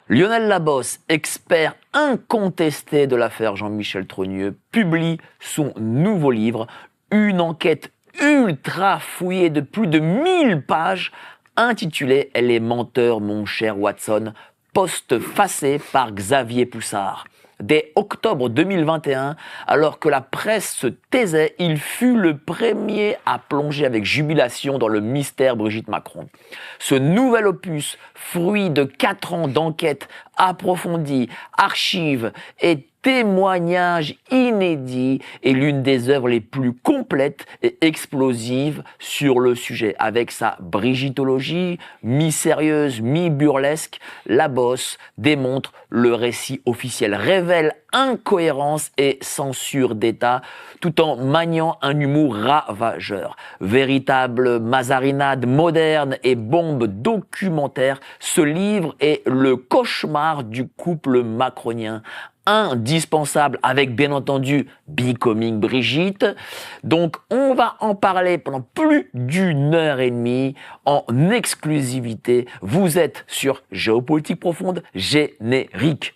Lionel Labosse, expert incontesté de l'affaire Jean-Michel Trogneux, publie son nouveau livre, une enquête ultra fouillée de plus de 1000 pages, intitulée « Les menteurs, mon cher Watson », postfacé par Xavier Poussard. Dès octobre 2021, alors que la presse se taisait, il fut le premier à plonger avec jubilation dans le mystère Brigitte Macron. Ce nouvel opus, fruit de 4 ans d'enquête approfondie, archives et témoignages inédits, est l'une des œuvres les plus complètes et explosives sur le sujet. Avec sa brigitologie, mi-sérieuse, mi-burlesque, Labosse démontre le récit officiel, révèle incohérence et censure d'État, tout en maniant un humour ravageur. Véritable mazarinade moderne et bombe documentaire, ce livre est le cauchemar du couple macronien. Indispensable avec bien entendu Becoming Brigitte. Donc on va en parler pendant plus d'1h30 en exclusivité. Vous êtes sur Géopolitique Profonde, générique.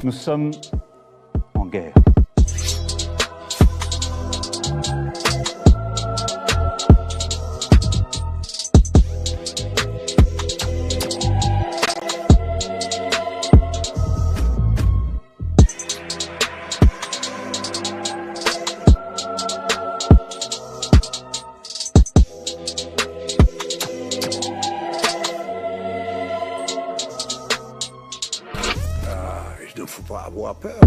Nous sommes en guerre. Il ne faut pas avoir peur.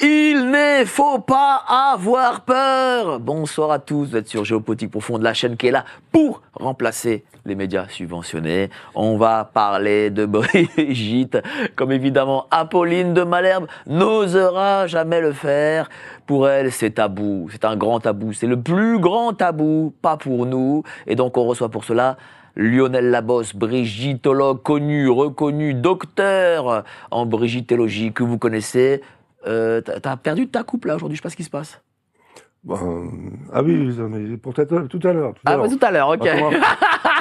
Il ne faut pas avoir peur. Bonsoir à tous, vous êtes sur Géopolitique Profonde, la chaîne qui est là pour remplacer les médias subventionnés. On va parler de Brigitte, comme évidemment Apolline de Malherbe n'osera jamais le faire. Pour elle, c'est tabou, c'est un grand tabou, c'est le plus grand tabou, pas pour nous. Et donc on reçoit pour cela Lionel Labosse, brigittologue connu, reconnu, docteur en brigittologie que vous connaissez. T'as perdu ta coupe là aujourd'hui, je sais pas ce qui se passe. Ah oui, mais pour tout à l'heure. Tout à l'heure, ok.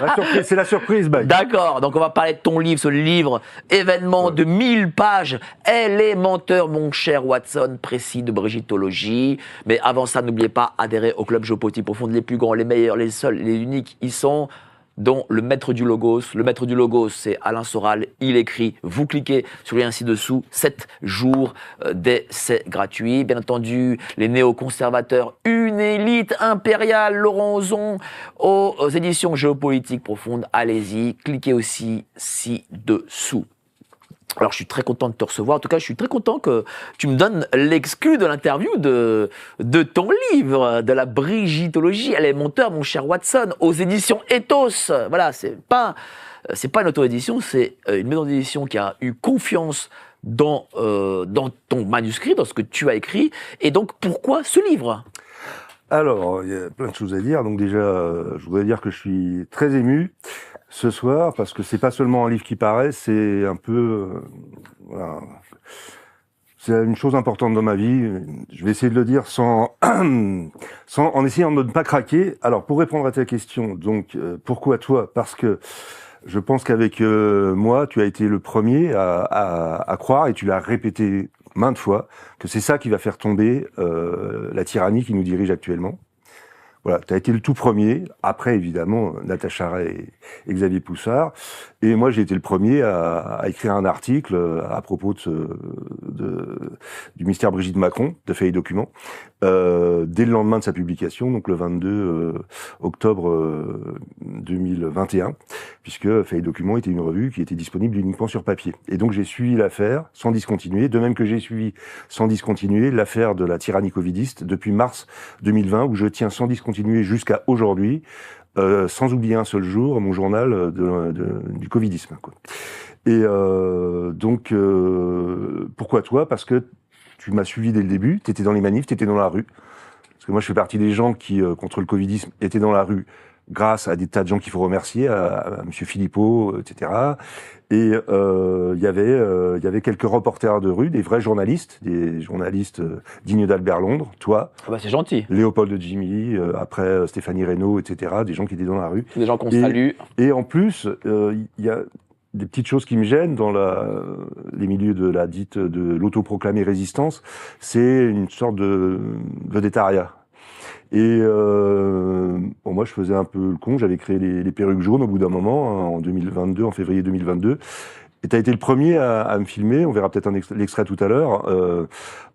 La surprise, c'est la surprise, Mike. D'accord, donc on va parler de ton livre, ce livre, événement de 1000 pages, Les menteurs, mon cher Watson, précis de brigittologie. Mais avant ça, n'oubliez pas, adhérer au club Géopolitique Profonde, les plus grands, les meilleurs, les seuls, les uniques, ils sont... dont le maître du Logos. Le maître du Logos, c'est Alain Soral. Il écrit, vous cliquez sur le lien ci-dessous, 7 jours d'essai gratuit. Bien entendu, les néoconservateurs, une élite impériale, Laurent Ozon, aux éditions Géopolitique Profonde. Allez-y, cliquez aussi ci-dessous. Alors, je suis très content de te recevoir. En tout cas, je suis très content que tu me donnes l'exclu de l'interview de ton livre, de la brigittologie. Les menteurs, mon cher Watson, aux éditions Ethos. Voilà, c'est pas une auto-édition, c'est une maison d'édition qui a eu confiance dans ton manuscrit, dans ce que tu as écrit. Et donc, pourquoi ce livre ? Alors, il y a plein de choses à dire. Donc déjà, je voudrais dire que je suis très ému ce soir, parce que c'est pas seulement un livre qui paraît, c'est un peu... voilà. C'est une chose importante dans ma vie. Je vais essayer de le dire en essayant de ne pas craquer. Alors, pour répondre à ta question, donc, pourquoi toi ? Parce que je pense qu'avec moi, tu as été le premier à croire, et tu l'as répété maintes fois, que c'est ça qui va faire tomber la tyrannie qui nous dirige actuellement. Voilà, tu as été le tout premier, après évidemment Natacha Ray et Xavier Poussard, et moi j'ai été le premier à écrire un article à propos du mystère Brigitte Macron, de Faits et Documents, dès le lendemain de sa publication, donc le 22 octobre 2021, puisque Faits et Documents était une revue qui était disponible uniquement sur papier. Et donc j'ai suivi l'affaire sans discontinuer, de même que j'ai suivi sans discontinuer l'affaire de la tyrannie covidiste depuis mars 2020, où je tiens sans discontinuer jusqu'à aujourd'hui sans oublier un seul jour mon journal du Covidisme, quoi. Et donc, pourquoi toi? Parce que tu m'as suivi dès le début, tu étais dans les manifs, tu étais dans la rue. Parce que moi, je fais partie des gens qui, contre le Covidisme, étaient dans la rue grâce à des tas de gens qu'il faut remercier, à M. Philippot, etc. Et il y avait quelques reporters de rue, des vrais journalistes, dignes d'Albert Londres, toi. Ah bah c'est gentil. Léopold de Jimmy, après Stéphanie Reynaud, etc. Des gens qui étaient dans la rue. Des gens qu'on salue. Et en plus, il y a des petites choses qui me gênent dans les milieux de l'autoproclamée résistance, c'est une sorte de vedettariat. Et bon, moi, je faisais un peu le con. J'avais créé les perruques jaunes au bout d'un moment, en 2022, en février 2022. Et tu as été le premier à me filmer. On verra peut-être l'extrait tout à l'heure.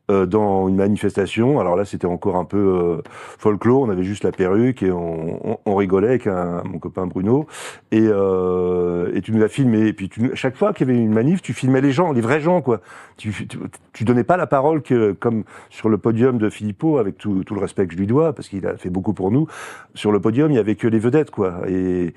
Dans une manifestation. Alors là, c'était encore un peu folklore. On avait juste la perruque et on rigolait avec mon copain Bruno. Et tu nous as filmé. Et puis chaque fois qu'il y avait une manif, tu filmais les gens, les vrais gens, quoi. Tu donnais pas la parole comme sur le podium de Philippot, avec tout le respect que je lui dois, parce qu'il a fait beaucoup pour nous. Sur le podium, il y avait que les vedettes, quoi. Et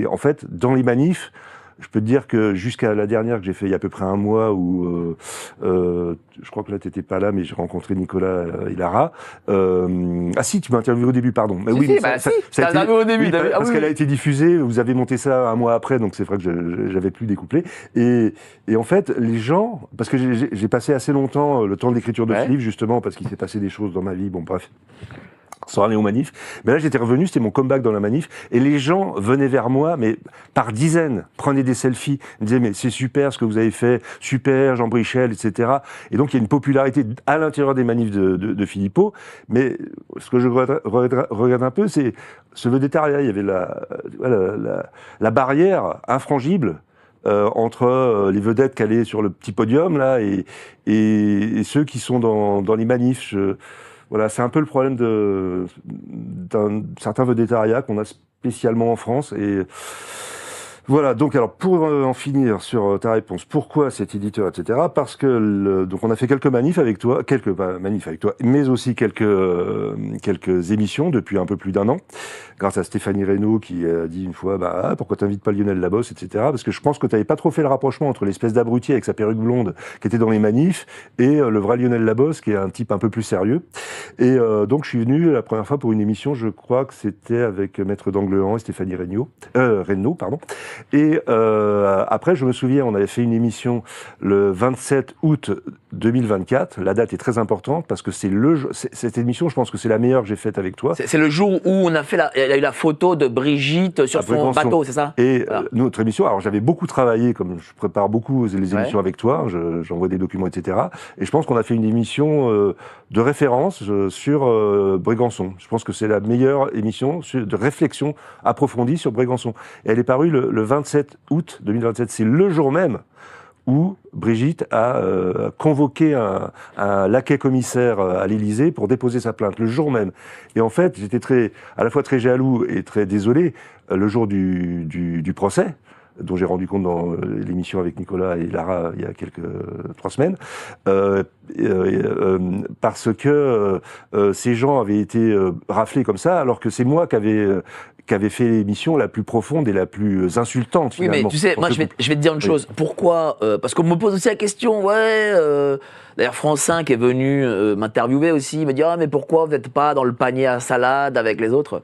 en fait, dans les manifs, je peux te dire que jusqu'à la dernière que j'ai fait il y a à peu près un mois où je crois que là t'étais pas là, mais j'ai rencontré Nicolas et Lara. Ah si, tu m'as interviewé au début, pardon. Mais oui, t'as interviewé au début. Parce qu'elle a été diffusée, vous avez monté ça un mois après, donc c'est vrai que j'avais plus découplé. Et en fait, les gens, parce que j'ai passé assez longtemps le temps de l'écriture de ce livre, justement, parce qu'il s'est passé des choses dans ma vie, bon bref, sans aller aux manifs. Mais là, j'étais revenu, c'était mon comeback dans la manif, et les gens venaient vers moi, mais par dizaines, prenaient des selfies, me disaient, mais c'est super ce que vous avez fait, super, Jean Brichel, etc. Et donc, il y a une popularité à l'intérieur des manifs de Philippot, mais ce que je regarde un peu, c'est ce vedettariat. Il y avait la barrière infrangible entre les vedettes qui allaient sur le petit podium, là, et ceux qui sont dans les manifs. Voilà, c'est un peu le problème d'un certain vedettariat qu'on a spécialement en France. Et voilà, donc alors pour en finir sur ta réponse, pourquoi cet éditeur, etc. Parce que donc on a fait quelques manifs avec toi, mais aussi quelques émissions depuis un peu plus d'un an, grâce à Stéphanie Reynaud qui a dit une fois, pourquoi t'invites pas Lionel Labosse, etc. Parce que je pense que t'avais pas trop fait le rapprochement entre l'espèce d'abruti avec sa perruque blonde qui était dans les manifs et le vrai Lionel Labosse qui est un type un peu plus sérieux. Et donc je suis venu la première fois pour une émission, je crois que c'était avec Maître d'Anglehan et Stéphanie Reynaud, pardon. Et après, je me souviens, on avait fait une émission le 27 août 2024. La date est très importante parce que cette émission, je pense que c'est la meilleure que j'ai faite avec toi. C'est le jour où on a fait il y a eu la photo de Brigitte sur son bateau, c'est ça? Et voilà. Notre émission, alors j'avais beaucoup travaillé, comme je prépare beaucoup les émissions avec toi, j'envoie des documents, etc. Et je pense qu'on a fait une émission de référence sur Brégançon. Je pense que c'est la meilleure émission de réflexion approfondie sur Brégançon. Et elle est parue le 27 août 2027. C'est le jour même où Brigitte a convoqué un laquais commissaire à l'Élysée pour déposer sa plainte, le jour même. Et en fait, j'étais à la fois très jaloux et très désolé le jour du procès, dont j'ai rendu compte dans l'émission avec Nicolas et Lara il y a 3 semaines, parce que ces gens avaient été raflés comme ça, alors que c'est moi qui avait fait l'émission la plus profonde et la plus insultante, finalement. Oui, mais tu sais, moi, je vais te dire une chose. Pourquoi parce qu'on me pose aussi la question, d'ailleurs, France 5 est venu m'interviewer aussi, il me dit « Ah, mais pourquoi vous n'êtes pas dans le panier à salade avec les autres ?»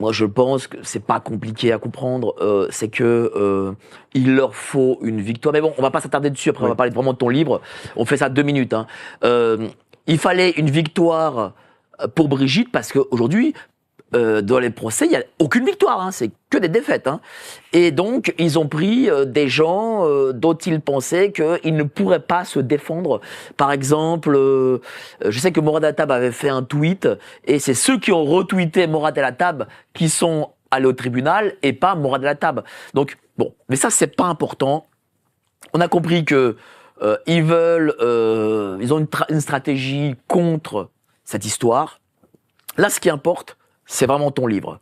Moi, je pense que c'est pas compliqué à comprendre. C'est que il leur faut une victoire. Mais bon, on va pas s'attarder dessus. Après, on va parler vraiment de ton livre. On fait ça 2 minutes. Hein. Il fallait une victoire pour Brigitte parce qu'aujourd'hui, dans les procès, il n'y a aucune victoire, hein, c'est que des défaites. Hein. Et donc, ils ont pris des gens dont ils pensaient qu'ils ne pourraient pas se défendre. Par exemple, je sais que Morad Attab avait fait un tweet, et c'est ceux qui ont retweeté Morad Attab qui sont allés au tribunal, et pas Morad Attab. Donc, bon, mais ça, c'est pas important. On a compris que ils ont une stratégie contre cette histoire. Là, ce qui importe, c'est vraiment ton livre.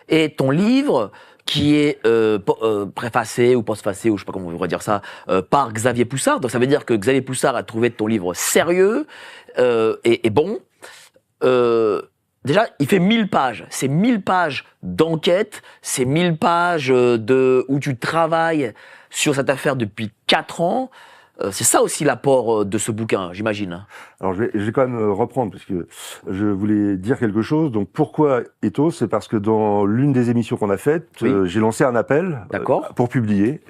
Et ton livre, qui est préfacé ou postfacé, ou je sais pas comment on devrait dire ça, par Xavier Poussard. Donc ça veut dire que Xavier Poussard a trouvé ton livre sérieux et bon. déjà, il fait 1000 pages. C'est 1000 pages d'enquête, c'est 1000 pages où tu travailles sur cette affaire depuis 4 ans. C'est ça aussi l'apport de ce bouquin, j'imagine. Alors je vais quand même reprendre parce que je voulais dire quelque chose. Donc pourquoi Ethos? C'est parce que dans l'une des émissions qu'on a faites, j'ai lancé un appel pour publier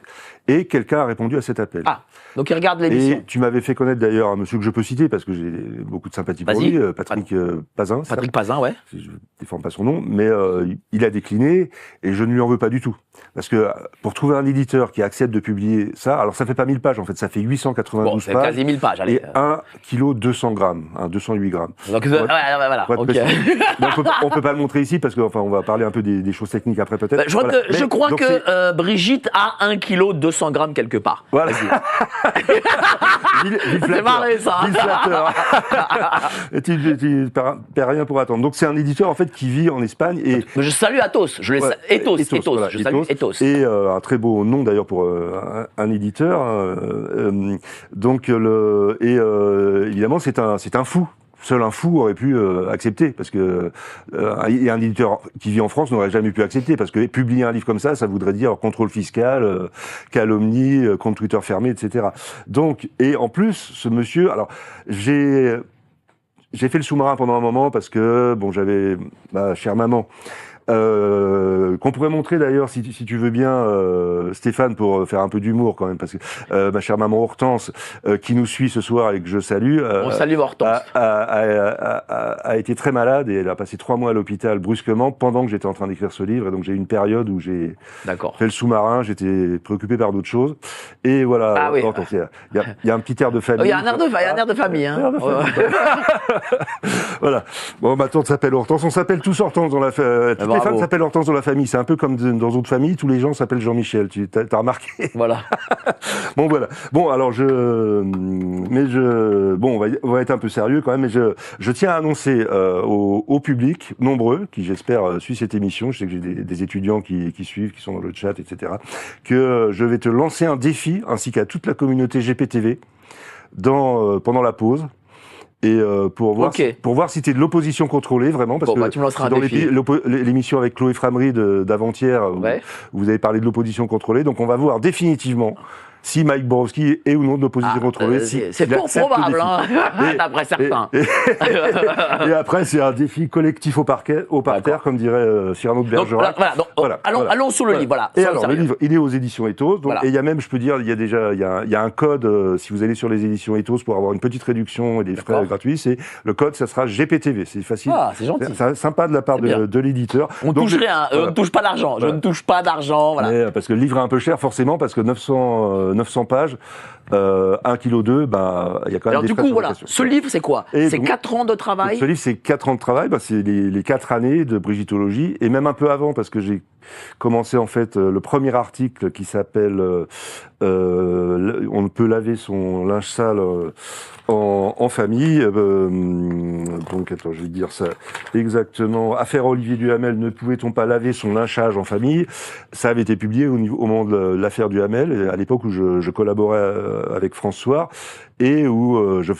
et quelqu'un a répondu à cet appel. Ah, donc il regarde l'émission. Et tu m'avais fait connaître d'ailleurs un monsieur que je peux citer parce que j'ai beaucoup de sympathie pour lui, Patrick Pazin. Patrick Pazin, ouais. Je ne défends pas son nom, mais il a décliné et je ne lui en veux pas du tout. Parce que pour trouver un éditeur qui accepte de publier ça, alors ça fait pas 1000 pages en fait, ça fait 892 pages. Quasi 1000 pages, allez. Et 1 kg 200 grammes, 208 grammes. Donc voilà, ok. On peut pas le montrer ici parce qu'on va parler un peu des choses techniques après peut-être. Je crois que Brigitte a 1 kg 200 grammes quelque part. Voilà. C'est marré ça. Et tu perds rien pour attendre. Donc c'est un éditeur en fait qui vit en Espagne et. Je salue Athos. Ethos. Voilà, Je salue Ethos. Et un très beau nom d'ailleurs pour un éditeur. Donc évidemment c'est un fou. Seul un fou aurait pu accepter, parce que et un éditeur qui vit en France n'aurait jamais pu accepter, parce que publier un livre comme ça voudrait dire contrôle fiscal, calomnie, compte Twitter fermé, etc. Donc, et en plus, ce monsieur, alors j'ai fait le sous-marin pendant un moment parce que bon, j'avais ma chère maman. Qu'on pourrait montrer d'ailleurs si tu veux bien Stéphane, pour faire un peu d'humour quand même, parce que ma chère maman Hortense qui nous suit ce soir et que je salue, on salue Hortense, a été très malade et elle a passé 3 mois à l'hôpital brusquement pendant que j'étais en train d'écrire ce livre, et donc j'ai eu une période où j'ai fait le sous-marin, j'étais préoccupé par d'autres choses et voilà. Hortense, il y a un petit air de famille. Il y a un air de famille, hein. Voilà. Bon, ma tante s'appelle Hortense, on s'appelle tous Hortense dans la famille. Les femmes s'appellent Hortense dans la famille. C'est un peu comme dans d'autres familles, tous les gens s'appellent Jean-Michel. Tu as remarqué? Voilà. Bon, voilà. Bon, alors on va être un peu sérieux quand même, mais je tiens à annoncer au public nombreux qui, j'espère, suit cette émission. Je sais que j'ai des étudiants qui suivent, qui sont dans le chat, etc., que je vais te lancer un défi, ainsi qu'à toute la communauté GPTV, pendant la pause. Et pour voir si t'es de l'opposition contrôlée vraiment, parce que tu me lanceras un dans défi. L'émission avec Chloé Framery d'avant-hier, où vous avez parlé de l'opposition contrôlée, donc on va voir définitivement si Mike Borowski est ou non de l'opposition contrôlée. C'est fort probable, hein, d'après certains. Et après, c'est un défi collectif au parterre, comme dirait Cyrano de Bergerac. Allons sur le livre. Voilà, et alors, le livre, il est aux éditions Ethos. Donc, et il y a même, je peux dire, il y a un code, si vous allez sur les éditions Ethos pour avoir une petite réduction et des frais gratuits, le code, ça sera GPTV. C'est facile. Ah, c'est gentil. C'est sympa de la part de l'éditeur. On ne touche rien, on ne touche pas d'argent. Je ne touche pas d'argent, voilà. Mais, parce que le livre est un peu cher, forcément, parce que 900 pages, 1,2 kg, il y a quand même des frais de fabrication. Ce livre, c'est quoi? C'est 4 ans de travail? Ce livre, c'est 4 ans de travail, c'est les 4 années de Brigittologie, et même un peu avant, parce que j'ai commencé en fait le premier article qui s'appelle On peut laver son linge sale en famille. Donc attends, je vais dire ça exactement. Affaire Olivier Duhamel, ne pouvait-on pas laver son linchage en famille? Ça avait été publié au moment de l'affaire Duhamel, à l'époque où je collaborais avec François, et où j'ai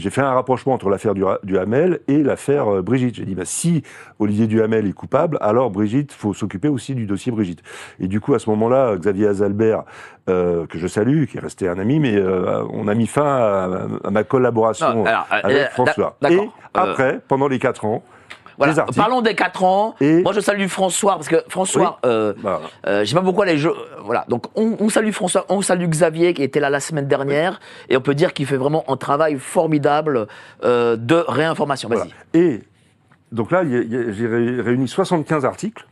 fait un rapprochement entre l'affaire Duhamel et l'affaire Brigitte. J'ai dit, si Olivier Duhamel est coupable, alors Brigitte, faut s'occuper aussi du dossier Brigitte. Et du coup, à ce moment-là, Xavier Azalbert, que je salue, qui est resté un ami, mais on a mis fin à ma collaboration avec François. Et après, pendant les 4 ans, voilà, parlons des 4 ans. Moi, je salue François, parce que François, je sais pas pourquoi les jeux. Voilà, donc on salue François, on salue Xavier qui était là la semaine dernière, et on peut dire qu'il fait vraiment un travail formidable de réinformation. Vas-y. Voilà. Et donc là, j'ai réuni 75 articles.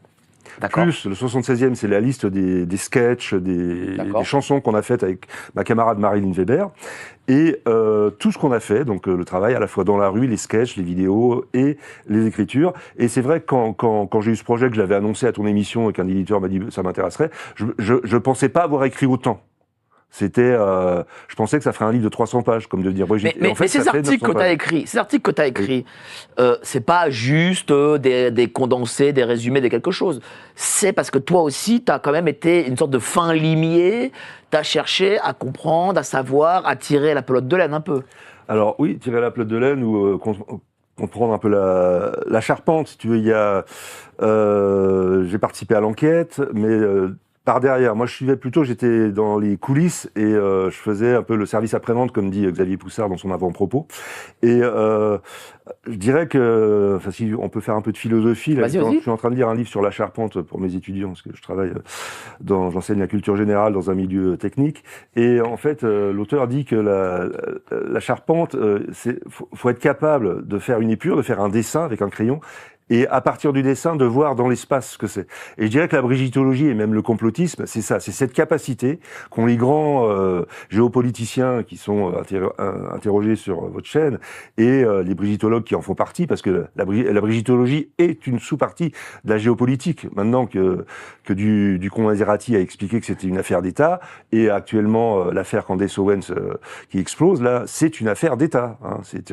Plus le 76e, c'est la liste des sketchs, des chansons qu'on a faites avec ma camarade Marilyn Weber. Et tout ce qu'on a fait, donc le travail à la fois dans la rue, les sketchs, les vidéos et les écritures. Et c'est vrai que quand j'ai eu ce projet que j'avais annoncé à ton émission et qu'un éditeur m'a dit ça m'intéresserait, je pensais pas avoir écrit autant. C'était, je pensais que ça ferait un livre de 300 pages, comme de dire Brigitte. Mais ces articles que tu as écrits, c'est pas juste des condensés, des résumés de quelque chose. C'est parce que toi aussi, tu as quand même été une sorte de fin limier, tu as cherché à comprendre, à savoir, à tirer la pelote de laine un peu. Alors oui, tirer la pelote de laine ou comprendre un peu la charpente, si tu veux. J'ai participé à l'enquête, mais par derrière, moi je suivais plutôt, j'étais dans les coulisses et je faisais un peu le service après-vente, comme dit Xavier Poussard dans son avant-propos. Et je dirais que, enfin, si on peut faire un peu de philosophie, là, je suis en train de lire un livre sur la charpente pour mes étudiants, parce que je travaille j'enseigne la culture générale dans un milieu technique. Et en fait, l'auteur dit que la charpente, faut être capable de faire une épure, de faire un dessin avec un crayon, et à partir du dessin, de voir dans l'espace ce que c'est. Et je dirais que la brigitologie et même le complotisme, c'est ça, c'est cette capacité qu'ont les grands géopoliticiens qui sont interrogés sur votre chaîne et les brigitologues qui en font partie, parce que la brigitologie est une sous-partie de la géopolitique. Maintenant que Ducommun Maserati a expliqué que c'était une affaire d'État, et actuellement l'affaire Candace Owens qui explose, là, c'est une affaire d'État. Hein, c'est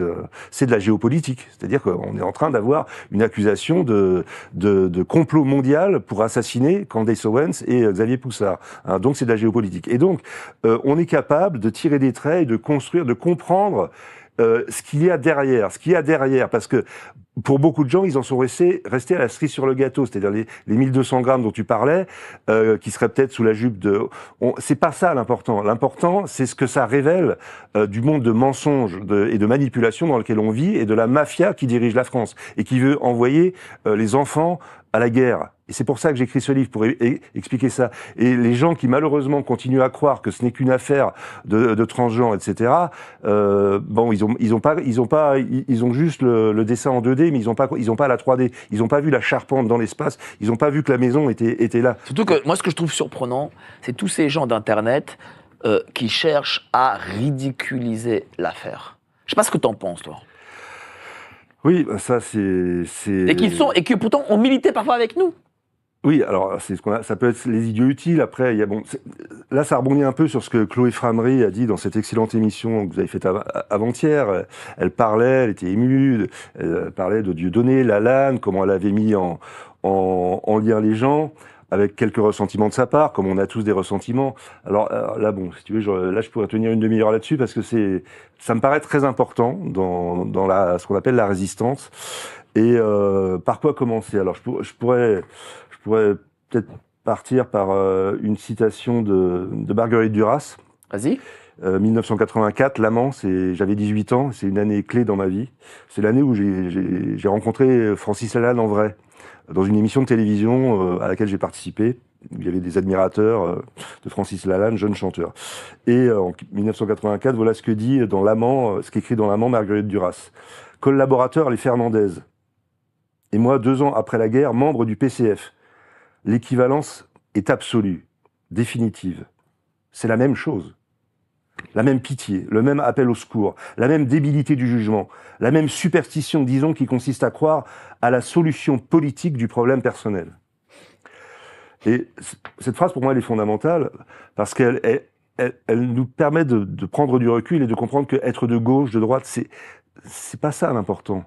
de la géopolitique. C'est-à-dire qu'on est en train d'avoir une accusation de complot mondial pour assassiner Candace Owens et Xavier Poussard. Hein, donc c'est de la géopolitique. Et donc, on est capable de tirer des traits et de construire, de comprendre ce qu'il y a derrière. Ce qu'il y a derrière, parce que pour beaucoup de gens, ils en sont restés à la cerise sur le gâteau, c'est-à-dire les 1200 grammes dont tu parlais, qui seraient peut-être sous la jupe de... C'est pas ça l'important. L'important, c'est ce que ça révèle du monde de mensonges et de manipulation dans lequel on vit, et de la mafia qui dirige la France, et qui veut envoyer les enfants à la guerre. Et c'est pour ça que j'écris ce livre, pour expliquer ça. Et les gens qui malheureusement continuent à croire que ce n'est qu'une affaire de transgenres, etc. Bon, ils ont juste le dessin en 2D, mais ils ont pas la 3D. Ils ont pas vu la charpente dans l'espace. Ils ont pas vu que la maison était là. Surtout que moi, ce que je trouve surprenant, c'est tous ces gens d'internet qui cherchent à ridiculiser l'affaire. Je sais pas ce que t'en penses, toi. Oui, ça c'est. Et qui pourtant ont milité parfois avec nous. Oui, alors c'est ça peut être les idiots utiles. Après, là, ça rebondit un peu sur ce que Chloé Framery a dit dans cette excellente émission que vous avez faite avant-hier. Elle était émue, elle parlait de Dieudonné, Lalanne, comment elle avait mis en lien les gens, avec quelques ressentiments de sa part, comme on a tous des ressentiments. Alors là, bon, si tu veux, là, je pourrais tenir une demi-heure là-dessus, parce que ça me paraît très important dans ce qu'on appelle la résistance. Et par quoi commencer? Alors, je pourrais peut-être partir par une citation de Marguerite Duras. Vas-y. 1984, l'amant, j'avais 18 ans, c'est une année clé dans ma vie. C'est l'année où j'ai rencontré Francis Lalanne en vrai, dans une émission de télévision à laquelle j'ai participé. Il y avait des admirateurs de Francis Lalanne, jeune chanteur. Et en 1984, voilà ce que dit dans l'amant, ce qu'écrit dans l'amant Marguerite Duras. Collaborateur les Fernandez. Et moi, 2 ans après la guerre, membre du PCF. L'équivalence est absolue, définitive. C'est la même chose. La même pitié, le même appel au secours, la même débilité du jugement, la même superstition, disons, qui consiste à croire à la solution politique du problème personnel. Et cette phrase, pour moi, elle est fondamentale, parce qu'elle nous permet de prendre du recul et de comprendre qu'être de gauche, de droite, c'est pas ça l'important.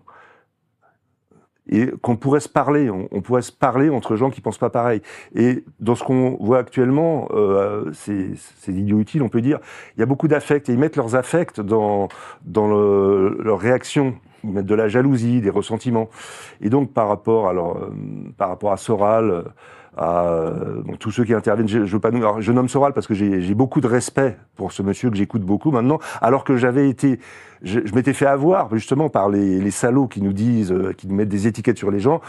Et qu'on pourrait se parler, on pourrait se parler entre gens qui pensent pas pareil. Et dans ce qu'on voit actuellement, c'est idiot utile, on peut dire, il y a beaucoup d'affects, et ils mettent leurs affects dans leur réaction. Ils mettent de la jalousie, des ressentiments. Et donc, par rapport à Soral, tous ceux qui interviennent, je nomme Soral parce que j'ai beaucoup de respect pour ce monsieur que j'écoute beaucoup maintenant, alors que je m'étais fait avoir justement par les salauds qui nous disent, qui nous mettent des étiquettes sur les gens.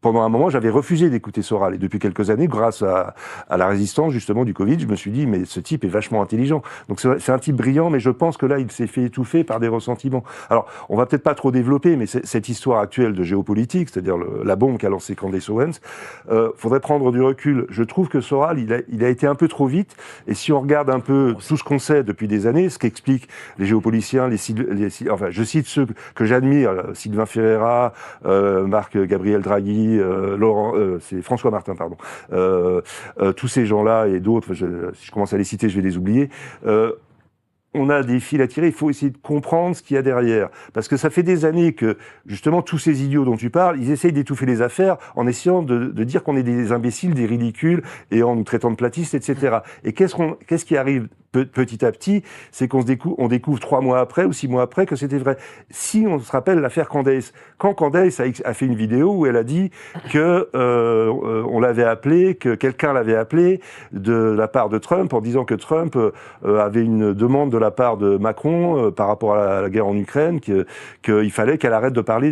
Pendant un moment, j'avais refusé d'écouter Soral. Et depuis quelques années, grâce à la résistance justement du Covid, je me suis dit, mais ce type est vachement intelligent. Donc c'est un type brillant, mais je pense que là, il s'est fait étouffer par des ressentiments. Alors, on va peut-être pas trop développer, mais cette histoire actuelle de géopolitique, c'est-à-dire la bombe qu'a lancée Candace Owens, faudrait prendre du recul. Je trouve que Soral, il a été un peu trop vite. Et si on regarde un peu tout ce qu'on sait depuis des années, ce qu'expliquent les géopoliticiens, enfin, je cite ceux que j'admire, Sylvain Ferreira, Marc-Gabriel Draghi, c'est François Martin, pardon. Tous ces gens-là et d'autres, si je commence à les citer, je vais les oublier. On a des fils à tirer, il faut essayer de comprendre ce qu'il y a derrière. Parce que ça fait des années que, justement, tous ces idiots dont tu parles, ils essayent d'étouffer les affaires en essayant de dire qu'on est des imbéciles, des ridicules, et en nous traitant de platistes, etc. Et qu'est-ce qui arrive petit à petit, c'est qu'on on découvre 3 mois après ou 6 mois après que c'était vrai. Si on se rappelle l'affaire Candace, quand Candace a fait une vidéo où elle a dit que on l'avait appelé, que quelqu'un l'avait appelé de la part de Trump en disant que Trump avait une demande de la part de Macron par rapport à la guerre en Ukraine, qu'il fallait qu'elle arrête de parler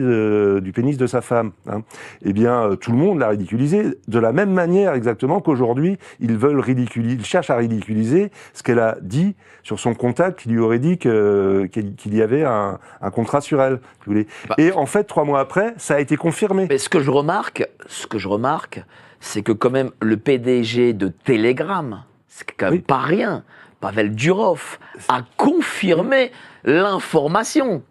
du pénis de sa femme. Hein. Eh bien, tout le monde l'a ridiculisé de la même manière exactement qu'aujourd'hui, ils cherchent à ridiculiser ce qu'elle a dit sur son contact qui lui aurait dit qu'il y avait un contrat sur elle. Si vous voulez. Et en fait, 3 mois après, ça a été confirmé. Mais ce que je remarque, c'est que quand même le PDG de Telegram, c'est quand même pas rien, Pavel Durov, a confirmé l'information.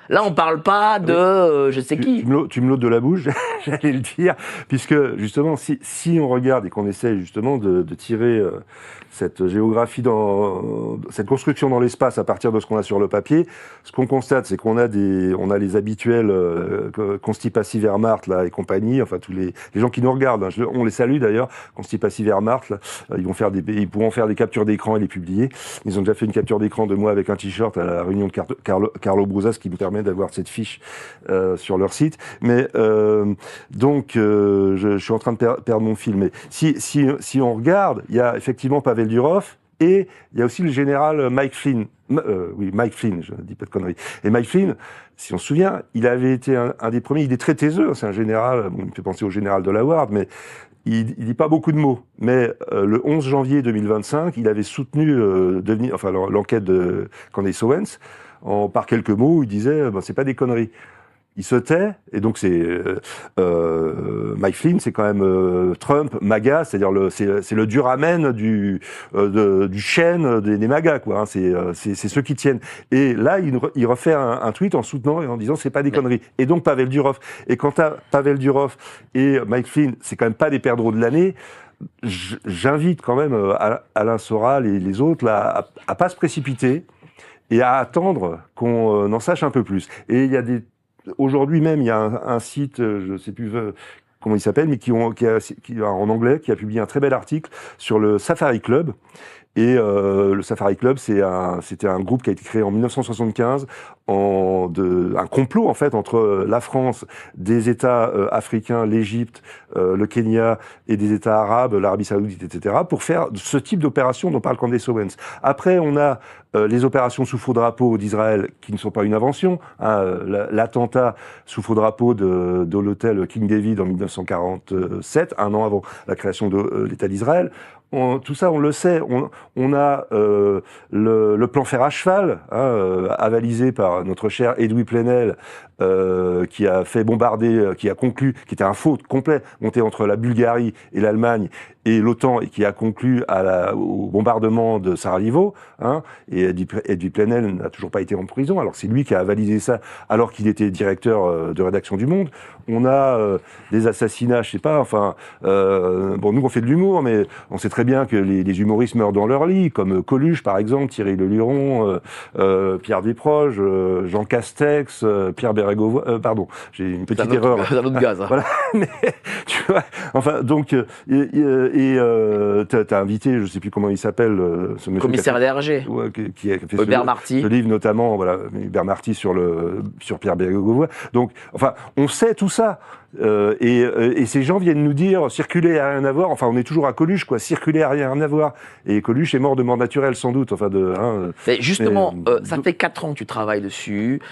Là, on parle pas de je sais qui. Tu me l'ôtes de la bouche, j'allais le dire, puisque justement, si on regarde et qu'on essaie justement de tirer cette géographie cette construction dans l'espace à partir de ce qu'on a sur le papier, ce qu'on constate, c'est qu'on a les habituels Constipacy Wehrmacht là et compagnie, enfin tous les gens qui nous regardent, hein, on les salue d'ailleurs, Constipacy Wehrmacht, là, ils pourront faire des captures d'écran et les publier. Ils ont déjà fait une capture d'écran de moi avec un t-shirt à la réunion de Carlo Bruzas qui me permet d'avoir cette fiche sur leur site. Mais donc, je suis en train de perdre mon fil. Mais si on regarde, il y a effectivement Pavel Durov et il y a aussi le général Mike Flynn. Mike Flynn, je ne dis pas de conneries. Et Mike Flynn, si on se souvient, il avait été un des premiers. Il est très taiseux. C'est un général. Bon, il me fait penser au général de la Ward, mais il dit pas beaucoup de mots, mais le 11 janvier 2025, il avait soutenu l'enquête de Candace Owens. Par quelques mots, il disait c'est pas des conneries. Il se tait, et donc c'est Mike Flynn, c'est quand même Trump, MAGA, c'est-à-dire c'est le duramen du chêne des MAGA, quoi. Hein, c'est ceux qui tiennent. Et là, il refait un tweet en soutenant et en disant c'est pas des conneries. Et donc Pavel Durov. Et quant à Pavel Durov et Mike Flynn, c'est quand même pas des perdreaux de l'année. J'invite quand même Alain Soral et les autres là à pas se précipiter et à attendre qu'on en sache un peu plus. Et il y a aujourd'hui même, il y a un site, je sais plus comment il s'appelle, mais qui en anglais, qui a publié un très bel article sur le Safari Club. Et le Safari Club, c'était un groupe qui a été créé en 1975, un complot en fait entre la France, des États africains, l'Égypte, le Kenya et des États arabes, l'Arabie Saoudite, etc., pour faire ce type d'opération dont parle Candace Owens. Après, on a les opérations sous faux drapeau d'Israël qui ne sont pas une invention. Hein, l'attentat sous faux drapeau de l'hôtel King David en 1947, un an avant la création de l'État d'Israël. Tout ça, on le sait. On a le plan fer à cheval, hein, avalisé par notre cher Edoui Plenel, qui a fait bombarder, qui a conclu, qui était un faux complet, monté entre la Bulgarie et l'Allemagne et l'OTAN, et qui a conclu au bombardement de Sarajevo. Hein, et Edoui Plenel n'a toujours pas été en prison. Alors c'est lui qui a avalisé ça, alors qu'il était directeur de rédaction du Monde. On a des assassinats, je sais pas. Enfin, bon, nous on fait de l'humour, mais on sait très bien que les humoristes meurent dans leur lit, comme Coluche par exemple, Thierry Leluron, Pierre Desproges, Jean Castex, Pierre Bérégovoy. Pardon, j'ai une petite erreur. C'est un autre gaz. Hein. Voilà, mais tu vois. Enfin, donc t'as invité, je sais plus comment il s'appelle, ce monsieur. Commissaire DRG. Ouais, qui a fait Hubert Marty. Ce livre notamment, voilà, Hubert Marty sur Pierre Bérégovoy. Donc, enfin, on sait tout ça. Et ces gens viennent nous dire circuler à rien à voir. Enfin, on est toujours à Coluche, quoi. Circuler à rien à voir. Et Coluche est mort de mort naturelle, sans doute. Enfin, mais justement, ça fait 4 ans que tu travailles dessus.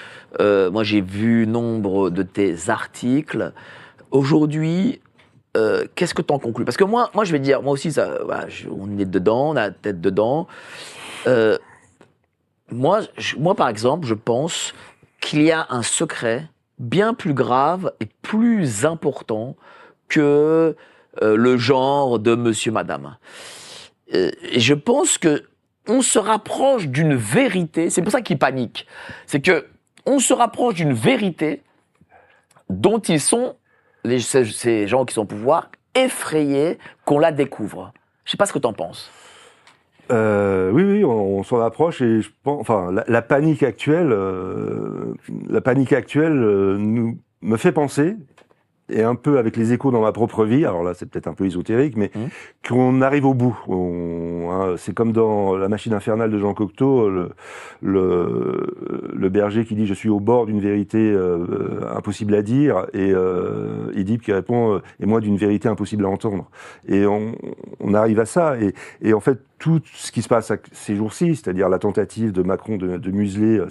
Moi, j'ai vu nombre de tes articles. Aujourd'hui, qu'est-ce que tu en conclus? Parce que moi, je vais dire, moi aussi, ça, voilà, on est dedans, on a la tête dedans. Moi, par exemple, je pense qu'il y a un secret bien plus grave et plus important que le genre de monsieur, madame. Et je pense que on se rapproche d'une vérité, c'est pour ça qu'ils paniquent, c'est que on se rapproche d'une vérité dont ils sont, ces gens qui sont au pouvoir, effrayés qu'on la découvre. Je sais pas ce que tu en penses. Oui, on s'en approche et je pense, enfin, la panique actuelle, me fait penser et un peu avec les échos dans ma propre vie, alors là c'est peut-être un peu ésotérique, mais qu'on arrive au bout. C'est comme dans La Machine infernale de Jean Cocteau, le berger qui dit « je suis au bord d'une vérité impossible à dire », et Édipe qui répond « et moi d'une vérité impossible à entendre ». Et on arrive à ça, et en fait tout ce qui se passe ces jours-ci, c'est-à-dire la tentative de Macron de museler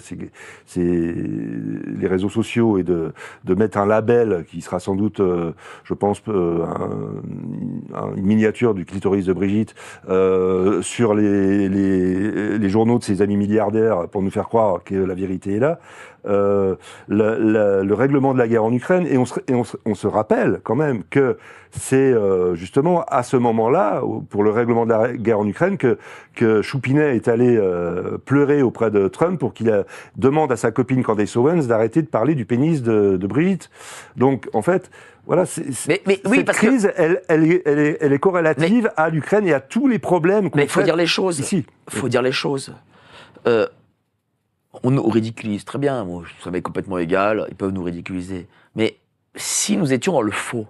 les réseaux sociaux et de mettre un label qui sera sans doute, je pense, une miniature du clitoris de Brigitte sur les journaux de ses amis milliardaires pour nous faire croire que la vérité est là. Le règlement de la guerre en Ukraine, et on se rappelle quand même que c'est justement à ce moment-là, pour le règlement de la guerre en Ukraine, que Choupinet est allé pleurer auprès de Trump pour qu'il demande à sa copine Candace Owens d'arrêter de parler du pénis de Brigitte. Donc en fait, voilà, cette crise, elle est corrélative à l'Ukraine et à tous les problèmes qu'on Mais il faut dire les choses. Ici. Il faut dire les choses. On nous ridiculise, très bien, moi, ça m'est complètement égal, ils peuvent nous ridiculiser. Mais si nous étions dans le faux,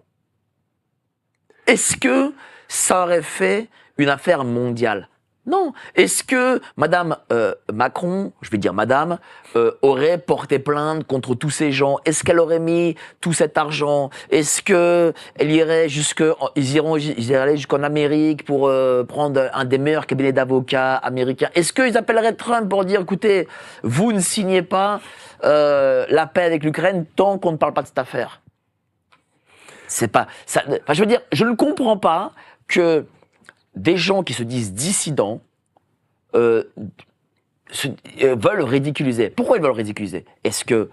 est-ce que ça aurait fait une affaire mondiale ? Non. Est-ce que Madame Macron, je vais dire Madame, aurait porté plainte contre tous ces gens ? Est-ce qu'elle aurait mis tout cet argent ? Est-ce que elle irait ils iraient jusqu'en Amérique pour prendre un des meilleurs cabinets d'avocats américains ? Est-ce qu'ils appelleraient Trump pour dire, écoutez, vous ne signez pas la paix avec l'Ukraine tant qu'on ne parle pas de cette affaire ? C'est pas ça. Enfin, je veux dire, je ne comprends pas que des gens qui se disent dissidents veulent ridiculiser. Pourquoi ils veulent ridiculiser ? Est-ce que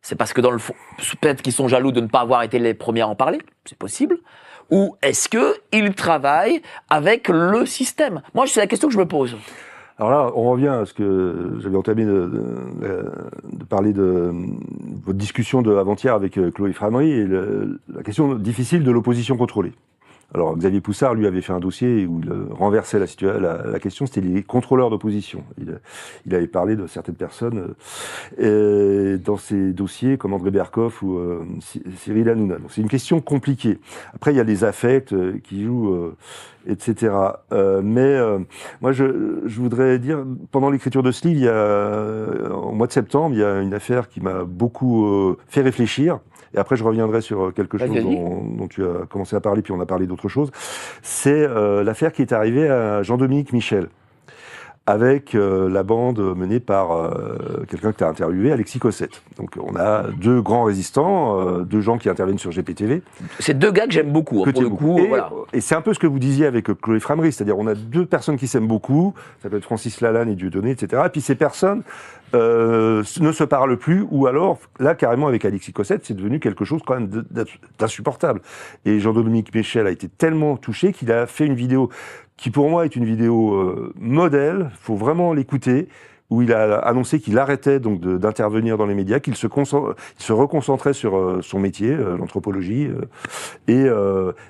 c'est parce que dans le fond, peut-être qu'ils sont jaloux de ne pas avoir été les premiers à en parler ? C'est possible. Ou est-ce qu'ils travaillent avec le système ? Moi, c'est la question que je me pose. Alors là, on revient à ce que j'avais entamé de parler de votre discussion d'avant-hier avec Chloé Framery et la question difficile de l'opposition contrôlée. Alors Xavier Poussard, lui, avait fait un dossier où il renversait la question, c'était les contrôleurs d'opposition. Il avait parlé de certaines personnes dans ces dossiers, comme André Berkoff ou Cyril Hanouna. Donc c'est une question compliquée. Après, il y a les affects qui jouent, etc. Moi, je voudrais dire, pendant l'écriture de ce livre, au mois de septembre, il y a une affaire qui m'a beaucoup fait réfléchir. Et après, je reviendrai sur quelque chose dont tu as commencé à parler, puis on a parlé d'autre chose. C'est l'affaire qui est arrivée à Jean-Dominique Michel, avec la bande menée par quelqu'un que tu as interviewé, Alexis Cossette. Donc on a deux grands résistants, deux gens qui interviennent sur GPTV. C'est deux gars que j'aime beaucoup, pour le coup. Et c'est un peu ce que vous disiez avec Chloé Framery, c'est-à-dire on a deux personnes qui s'aiment beaucoup, ça peut être Francis Lalanne et Dieudonné, etc. Et puis ces personnes ne se parlent plus, ou alors, là, carrément, avec Alexis Cossette, c'est devenu quelque chose quand même d'insupportable. Et Jean-Dominique Michel a été tellement touché qu'il a fait une vidéo qui, pour moi, est une vidéo modèle, faut vraiment l'écouter, où il a annoncé qu'il arrêtait donc d'intervenir dans les médias, qu'il se reconcentrait sur son métier, l'anthropologie, et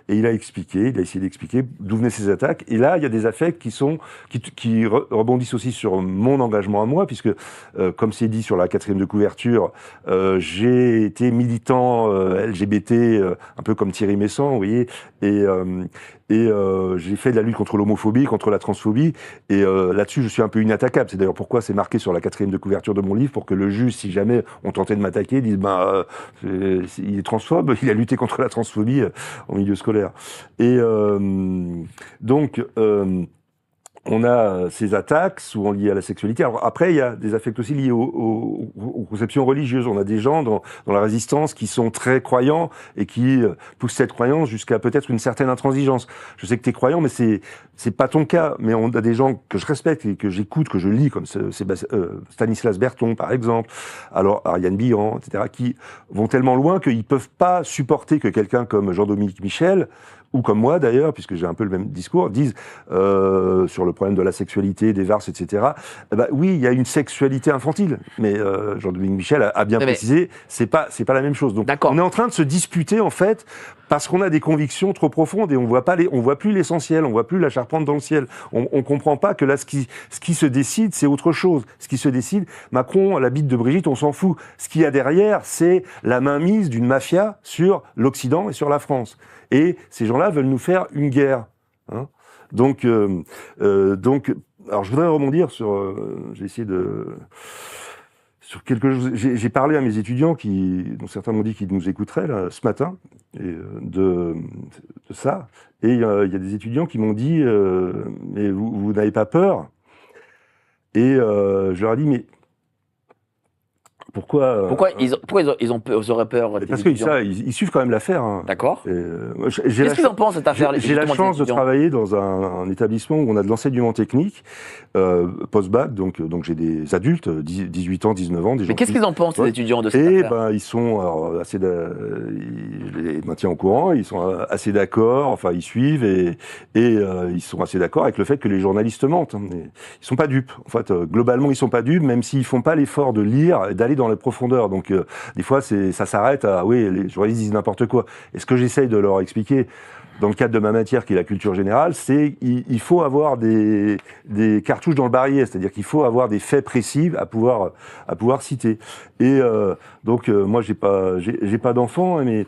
il a essayé d'expliquer d'où venaient ces attaques. Et là, il y a des affects qui rebondissent aussi sur mon engagement à moi, puisque, comme c'est dit sur la 4e de couverture, j'ai été militant LGBT, un peu comme Thierry Messant, vous voyez, et j'ai fait de la lutte contre l'homophobie, contre la transphobie, et là-dessus, je suis un peu inattaquable. C'est d'ailleurs pourquoi c'est marqué sur la 4e de couverture de mon livre, pour que le juge, si jamais on tentait de m'attaquer, dise il est transphobe, il a lutté contre la transphobie en milieu scolaire. Et donc on a ces attaques, souvent liées à la sexualité. Alors après, il y a des affects aussi liés aux conceptions religieuses. On a des gens dans la résistance qui sont très croyants et qui poussent cette croyance jusqu'à peut-être une certaine intransigeance. Je sais que tu es croyant, mais c'est pas ton cas. Mais on a des gens que je respecte et que j'écoute, que je lis, comme Stanislas Berton, par exemple, alors Ariane Bihan, etc., qui vont tellement loin qu'ils peuvent pas supporter que quelqu'un comme Jean-Dominique Michel ou comme moi d'ailleurs, puisque j'ai un peu le même discours, disent sur le problème de la sexualité, des varses, etc. Oui, il y a une sexualité infantile, mais Jean-Dominique Michel a bien précisé, c'est pas la même chose. Donc on est en train de se disputer en fait parce qu'on a des convictions trop profondes et on voit plus l'essentiel, on voit plus la charpente dans le ciel. On comprend pas que là ce qui se décide, c'est autre chose. Ce qui se décide, Macron, la bite de Brigitte, on s'en fout. Ce qu'il y a derrière, c'est la mainmise d'une mafia sur l'Occident et sur la France. Et ces gens-là veulent nous faire une guerre. Hein. Donc, alors je voudrais rebondir sur, j'ai essayé sur quelque chose. J'ai parlé à mes étudiants dont certains m'ont dit qu'ils nous écouteraient là, ce matin, et de ça. Et il y a des étudiants qui m'ont dit, mais vous n'avez pas peur? Et je leur ai dit, mais pourquoi ils auraient peur? Parce qu'ils suivent quand même l'affaire. Hein. D'accord. Qu'est-ce qu'ils en pensent cette affaire? J'ai la chance de travailler dans un établissement où on a de l'enseignement technique, post-bac, donc j'ai des adultes, 18 ans, 19 ans. Mais qu'est-ce qu'ils en pensent, ces étudiants de cette affaire? Ils sont je les maintiens au courant, ils sont assez d'accord, enfin ils suivent et ils sont assez d'accord avec le fait que les journalistes mentent. Hein. Ils sont pas dupes. En fait, globalement, ils sont pas dupes, même s'ils font pas l'effort de lire et d'aller dans les profondeurs. Donc, des fois, ça s'arrête à, oui, les journalistes disent n'importe quoi. Et ce que j'essaye de leur expliquer, dans le cadre de ma matière, qui est la culture générale, c'est qu'il faut avoir des cartouches dans le barillet, c'est-à-dire qu'il faut avoir des faits précis à pouvoir citer. Et donc, moi, j'ai pas d'enfant, mais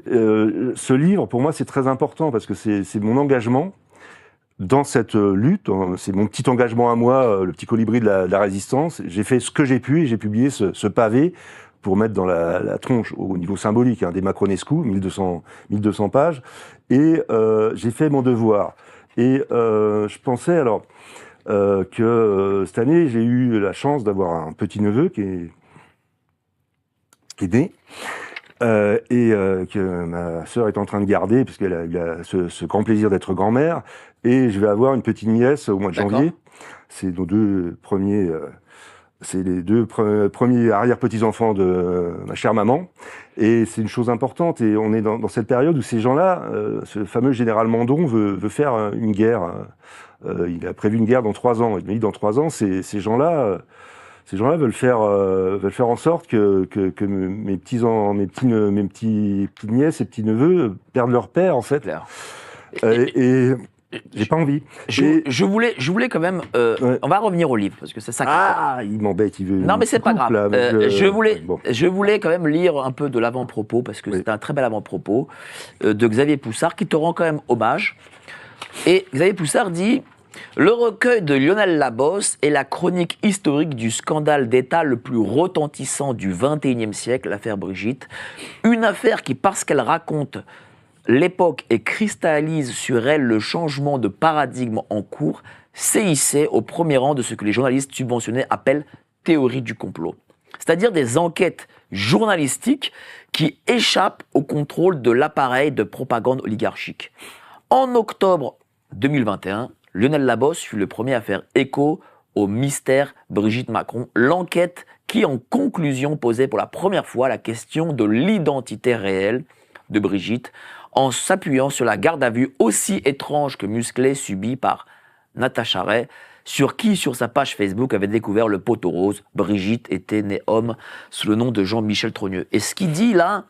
ce livre, pour moi, c'est très important parce que c'est mon engagement dans cette lutte. C'est mon petit engagement à moi, le petit colibri de la résistance. J'ai fait ce que j'ai pu et j'ai publié ce pavé pour mettre dans la tronche au niveau symbolique des Macronescu, 1200 pages. Et j'ai fait mon devoir. Et je pensais alors que cette année, j'ai eu la chance d'avoir un petit-neveu qui est né. Et que ma sœur est en train de garder, puisqu'elle a ce grand plaisir d'être grand-mère. Et je vais avoir une petite nièce au mois de janvier. C'est nos deux premiers... c'est les deux premiers arrière-petits-enfants de ma chère maman. Et c'est une chose importante. Et on est dans cette période où ces gens-là, ce fameux général Mandon veut faire une guerre. Il a prévu une guerre dans 3 ans. Il m'a dit dans 3 ans, ces gens-là veulent faire en sorte que mes petites nièces et petits neveux perdent leur père en fait. Et j'ai pas envie. Je voulais quand même. On va revenir au livre parce que c'est ça. Il m'embête. Il veut. Non, mais c'est pas grave. Là, je voulais quand même lire un peu de l'avant-propos parce que c'est un très bel avant-propos de Xavier Poussard qui te rend quand même hommage. Et Xavier Poussard dit. Le recueil de Lionel Labosse est la chronique historique du scandale d'État le plus retentissant du XXIe siècle, l'affaire Brigitte. Une affaire qui, parce qu'elle raconte l'époque et cristallise sur elle le changement de paradigme en cours, s'est hissée au premier rang de ce que les journalistes subventionnés appellent théorie du complot. C'est-à-dire des enquêtes journalistiques qui échappent au contrôle de l'appareil de propagande oligarchique. En octobre 2021, Lionel Labosse fut le premier à faire écho au mystère Brigitte Macron, l'enquête qui, en conclusion, posait pour la première fois la question de l'identité réelle de Brigitte, en s'appuyant sur la garde à vue aussi étrange que musclée subie par Natacha Ray, sur sa page Facebook, avait découvert le poteau rose. Brigitte était née homme sous le nom de Jean-Michel Trogneux. Et ce qu'il dit là,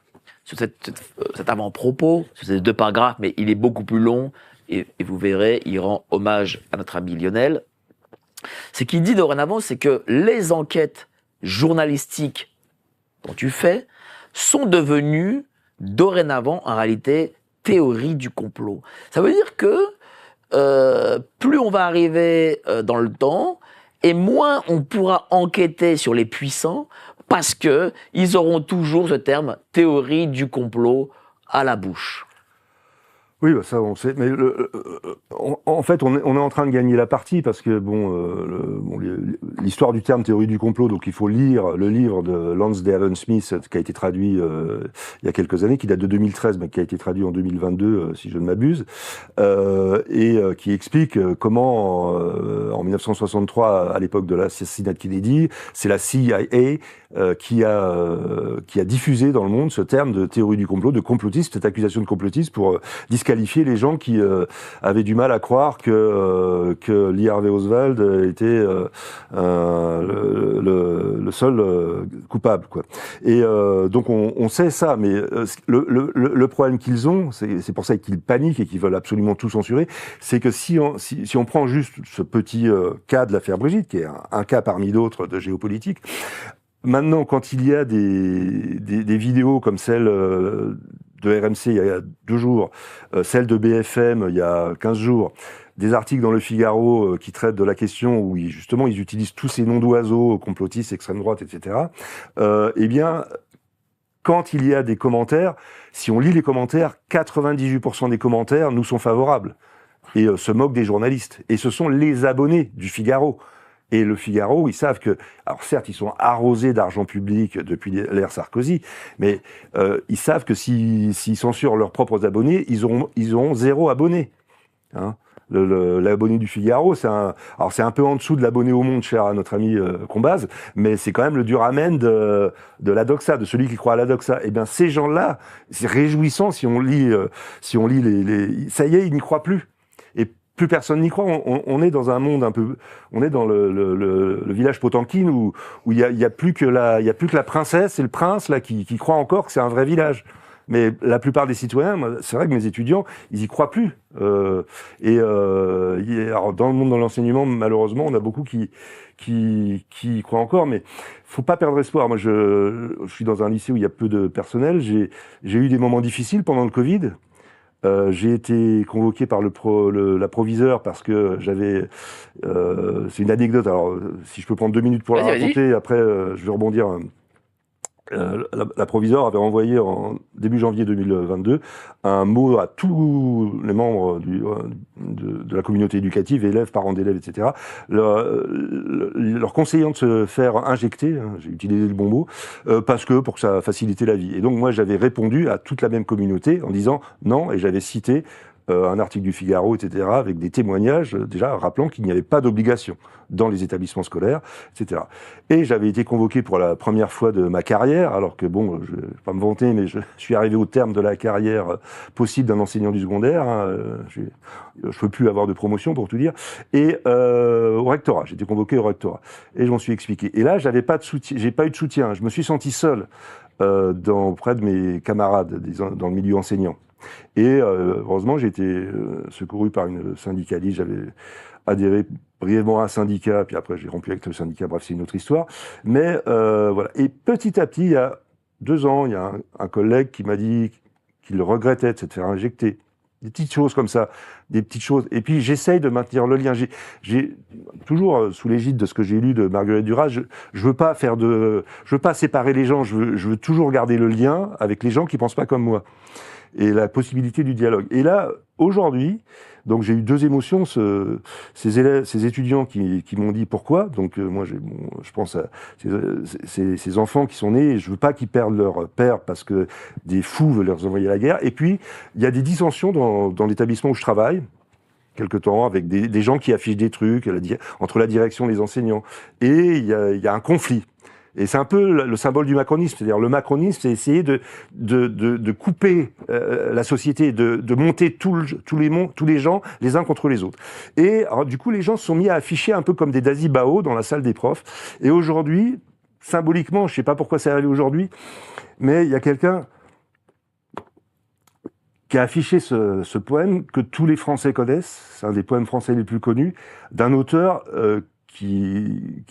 sur cet avant-propos, sur ces 2 paragraphes, mais il est beaucoup plus long, et vous verrez, il rend hommage à notre ami Lionel. Ce qu'il dit dorénavant, c'est que les enquêtes journalistiques dont tu fais sont devenues dorénavant, en réalité, théorie du complot. Ça veut dire que plus on va arriver dans le temps, et moins on pourra enquêter sur les puissants, parce que ils auront toujours ce terme théorie du complot à la bouche. Oui, ça on sait, mais en fait on est en train de gagner la partie parce que l'histoire du terme théorie du complot, donc il faut lire le livre de Lance Devon Smith qui a été traduit il y a quelques années, qui date de 2013 mais qui a été traduit en 2022 si je ne m'abuse, et qui explique comment en 1963 à l'époque de l'assassinat de Kennedy, c'est la CIA qui a diffusé dans le monde ce terme de théorie du complot, de complotisme, cette accusation de complotisme pour disqualifier disqualifier les gens qui avaient du mal à croire que Lee Harvey Oswald était le seul coupable, quoi. Et donc on sait ça, mais le problème qu'ils ont, c'est pour ça qu'ils paniquent et qu'ils veulent absolument tout censurer, c'est que si on prend juste ce petit cas de l'affaire Brigitte, qui est un cas parmi d'autres de géopolitique, maintenant, quand il y a des vidéos comme celle de RMC il y a 2 jours, celle de BFM il y a 15 jours, des articles dans Le Figaro qui traitent de la question où justement ils utilisent tous ces noms d'oiseaux, complotistes, extrême droite, etc. Eh bien, quand il y a des commentaires, si on lit les commentaires, 98% des commentaires nous sont favorables et se moquent des journalistes. Et ce sont les abonnés du Figaro. Et le Figaro, ils savent que, alors certes, ils sont arrosés d'argent public depuis l'ère Sarkozy, mais ils savent que s'ils censurent leurs propres abonnés, ils auront 0 abonné. Hein. L'abonné du Figaro, c'est un peu en dessous de l'abonné au Monde, cher à notre ami Combaz, mais c'est quand même le Duramen de la doxa, de celui qui croit à la doxa. Et bien ces gens-là, c'est réjouissant si on lit les, ça y est, ils n'y croient plus. Plus personne n'y croit. On est dans un monde un peu, on est dans le village Potemkin où il y a plus que la princesse et le prince là qui croient encore que c'est un vrai village. Mais la plupart des citoyens, c'est vrai que mes étudiants, ils y croient plus. Alors dans le monde de l'enseignement, malheureusement, on a beaucoup qui y croient encore, mais faut pas perdre espoir. Moi, je suis dans un lycée où il y a peu de personnel. J'ai eu des moments difficiles pendant le Covid. J'ai été convoqué par la proviseure parce que j'avais... c'est une anecdote, alors si je peux prendre 2 minutes pour la raconter, après je vais rebondir. La proviseure avait envoyé en début janvier 2022 un mot à tous les membres de la communauté éducative, élèves, parents d'élèves, etc., leur conseillant de se faire injecter, hein, j'ai utilisé le bon mot, parce que pour que ça facilitait la vie. Et donc moi j'avais répondu à toute la même communauté en disant non, et j'avais cité un article du Figaro, etc., avec des témoignages, déjà rappelant qu'il n'y avait pas d'obligation dans les établissements scolaires, etc. Et j'avais été convoqué pour la première fois de ma carrière, alors que bon, je ne vais pas me vanter, mais je suis arrivé au terme de la carrière possible d'un enseignant du secondaire. Hein, je peux plus avoir de promotion, pour tout dire. Et au rectorat, j'ai été convoqué au rectorat. Et je m'en suis expliqué. Et là, j'ai pas eu de soutien. Je me suis senti seul auprès de mes camarades dans le milieu enseignant. Et heureusement, j'ai été secouru par une syndicaliste. J'avais adhéré brièvement à un syndicat, puis après j'ai rompu avec le syndicat. Bref, c'est une autre histoire. Mais voilà. Et petit à petit, il y a 2 ans, il y a un collègue qui m'a dit qu'il regrettait de se faire injecter. Des petites choses comme ça, des petites choses. Et puis j'essaye de maintenir le lien. J'ai toujours sous l'égide de ce que j'ai lu de Marguerite Duras, je veux pas séparer les gens. Je veux toujours garder le lien avec les gens qui pensent pas comme moi. Et la possibilité du dialogue. Et là, aujourd'hui, donc j'ai eu 2 émotions, ces étudiants qui m'ont dit pourquoi. Donc moi, je pense à ces enfants qui sont nés, et je veux pas qu'ils perdent leur père parce que des fous veulent leur envoyer à la guerre. Et puis, il y a des dissensions dans l'établissement où je travaille, quelque temps, avec des gens qui affichent des trucs entre la direction et les enseignants. Et il y a un conflit. Et c'est un peu le symbole du macronisme, c'est-à-dire le macronisme, c'est essayer de couper la société, de monter tous les gens les uns contre les autres. Et alors, du coup, les gens se sont mis à afficher un peu comme des Dazibao dans la salle des profs. Et aujourd'hui, symboliquement, je sais pas pourquoi c'est arrivé aujourd'hui, mais il y a quelqu'un qui a affiché ce poème que tous les Français connaissent, c'est un des poèmes français les plus connus, d'un auteur qui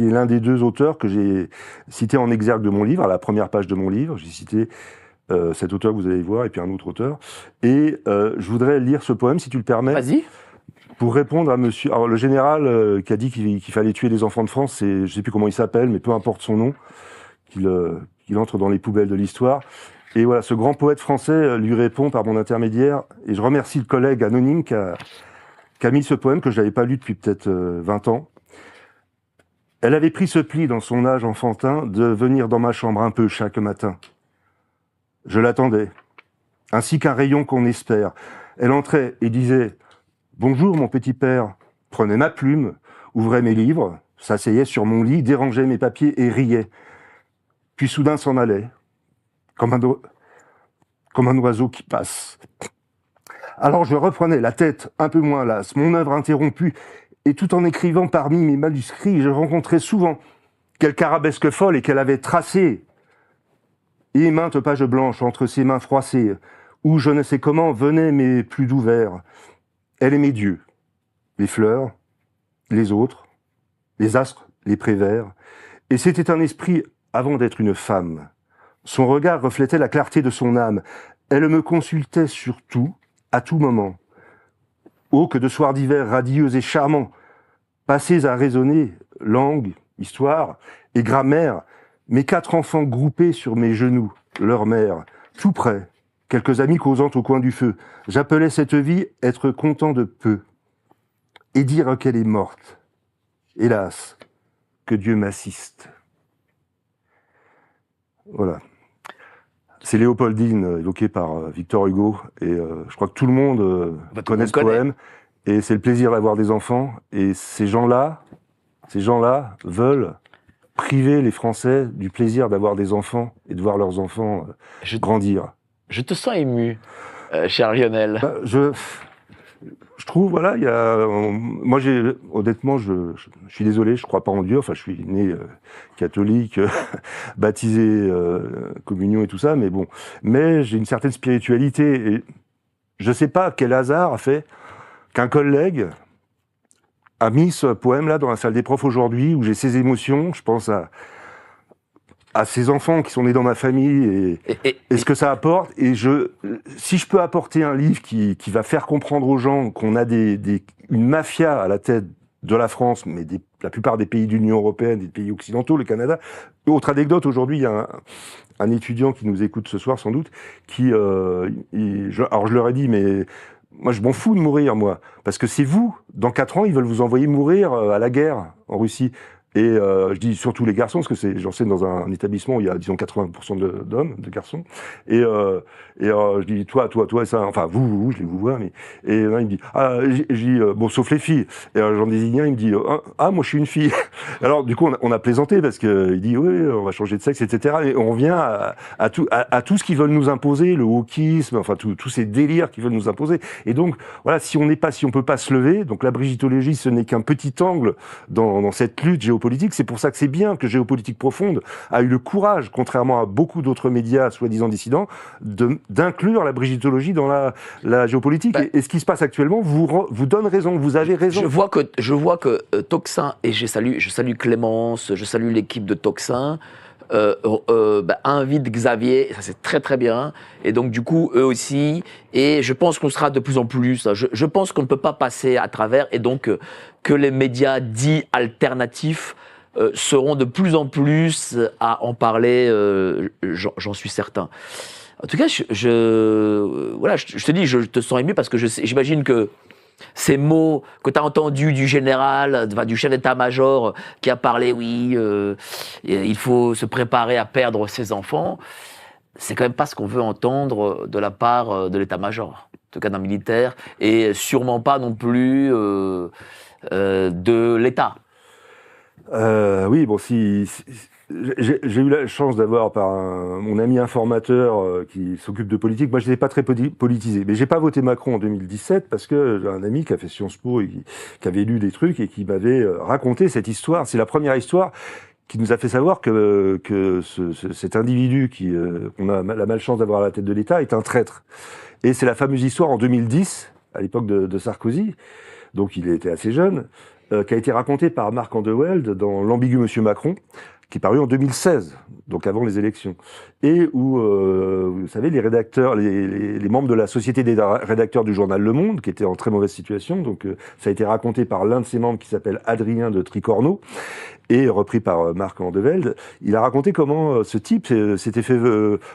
est l'un des 2 auteurs que j'ai cité en exergue de mon livre, à la première page de mon livre. J'ai cité cet auteur que vous allez voir, et puis un autre auteur. Et je voudrais lire ce poème, si tu le permets. Vas-y. Pour répondre à monsieur... Alors, le général qui a dit qu'il fallait tuer les enfants de France, je sais plus comment il s'appelle, mais peu importe son nom, qu'il entre dans les poubelles de l'histoire. Et voilà, ce grand poète français lui répond par mon intermédiaire, et je remercie le collègue anonyme qui a mis ce poème que je n'avais pas lu depuis peut-être 20 ans. Elle avait pris ce pli dans son âge enfantin de venir dans ma chambre un peu chaque matin. Je l'attendais, ainsi qu'un rayon qu'on espère. Elle entrait et disait « Bonjour mon petit père », prenait ma plume, ouvrait mes livres, s'asseyait sur mon lit, dérangeait mes papiers et riait. Puis soudain s'en allait, comme un oiseau qui passe. Alors je reprenais la tête un peu moins lasse, mon œuvre interrompue, et tout en écrivant parmi mes manuscrits, je rencontrais souvent quelque arabesque folle et qu'elle avait tracée, et maintes pages blanches entre ses mains froissées, où je ne sais comment venaient mes plus doux vers. Elle aimait Dieu, les fleurs, les autres, les astres, les prévers, et c'était un esprit avant d'être une femme. Son regard reflétait la clarté de son âme. Elle me consultait sur tout, à tout moment. Oh, que de soirs d'hiver radieux et charmants, passés à raisonner, langue, histoire et grammaire, mes 4 enfants groupés sur mes genoux, leur mère, tout près, quelques amis causant au coin du feu. J'appelais cette vie être content de peu, et dire qu'elle est morte. Hélas, que Dieu m'assiste. Voilà. C'est Léopoldine, évoquée par Victor Hugo, et je crois que tout le monde connaît ce poème, et c'est le plaisir d'avoir des enfants, et ces gens-là veulent priver les Français du plaisir d'avoir des enfants, et de voir leurs enfants grandir. Je te sens ému, cher Lionel. Bah, je trouve, voilà, il y a, moi honnêtement, je suis désolé, je crois pas en Dieu, enfin je suis né catholique, baptisé, communion et tout ça, mais j'ai une certaine spiritualité, et je sais pas quel hasard a fait qu'un collègue a mis ce poème-là dans la salle des profs aujourd'hui, où j'ai ces émotions, je pense à ces enfants qui sont nés dans ma famille et ce que ça apporte. Et si je peux apporter un livre qui va faire comprendre aux gens qu'on a une mafia à la tête de la France, mais la plupart des pays de l'Union européenne, des pays occidentaux, le Canada. Autre anecdote, aujourd'hui, il y a un étudiant qui nous écoute ce soir, sans doute, alors je leur ai dit, mais moi je m'en fous de mourir, moi, parce que c'est vous, dans 4 ans, ils veulent vous envoyer mourir à la guerre en Russie. Et je dis surtout les garçons, parce que j'enseigne dans un établissement où il y a, disons, 80% d'hommes, de garçons. Et je dis, toi, et ça, enfin, vous, je les vous vois, mais... Et là, il me dit, je dis, bon, sauf les filles. Et j'en désigne un, il me dit, moi, je suis une fille. Alors, du coup, on a plaisanté, parce que il dit, oui, on va changer de sexe, etc. Et on revient à tout ce qu'ils veulent nous imposer, le wokisme, enfin, tous ces délires qu'ils veulent nous imposer. Et donc, voilà, si on peut pas se lever, donc la brigitologie, ce n'est qu'un petit angle dans cette lutte géopolitique. C'est pour ça que c'est bien que Géopolitique Profonde a eu le courage, contrairement à beaucoup d'autres médias soi-disant dissidents, d'inclure la brigitologie dans la géopolitique. Et ce qui se passe actuellement vous donne raison, vous avez raison. Je vois que Tocsin, et je salue Clémence, je salue l'équipe de Tocsin, invite Xavier, ça c'est très très bien, et donc du coup eux aussi, et je pense qu'on sera de plus en plus, je pense qu'on ne peut pas passer à travers, et donc que les médias dits alternatifs seront de plus en plus à en parler, j'en suis certain. En tout cas, je te dis, je te sens ému parce que j'imagine que ces mots que tu as entendus du général, du chef d'état-major qui a parlé, oui, il faut se préparer à perdre ses enfants, c'est quand même pas ce qu'on veut entendre de la part de l'état-major, en tout cas d'un militaire, et sûrement pas non plus de l'État. Oui, bon, j'ai eu la chance d'avoir par mon ami informateur qui s'occupe de politique. Moi, je n'étais pas très politisé, mais j'ai pas voté Macron en 2017 parce que j'ai un ami qui a fait Sciences Po et qui avait lu des trucs et qui m'avait raconté cette histoire. C'est la première histoire qui nous a fait savoir que cet individu qu'on a la malchance d'avoir à la tête de l'État est un traître. Et c'est la fameuse histoire en 2010, à l'époque de Sarkozy, donc il était assez jeune, qui a été racontée par Marc Andewelde dans L'ambigu Monsieur Macron, qui est paru en 2016, donc avant les élections, et où, vous savez, les rédacteurs, les membres de la Société des rédacteurs du journal Le Monde, qui étaient en très mauvaise situation, donc ça a été raconté par l'un de ses membres qui s'appelle Adrien de Tricorneau, et repris par Marc Andewelde. Il a raconté comment ce type s'était fait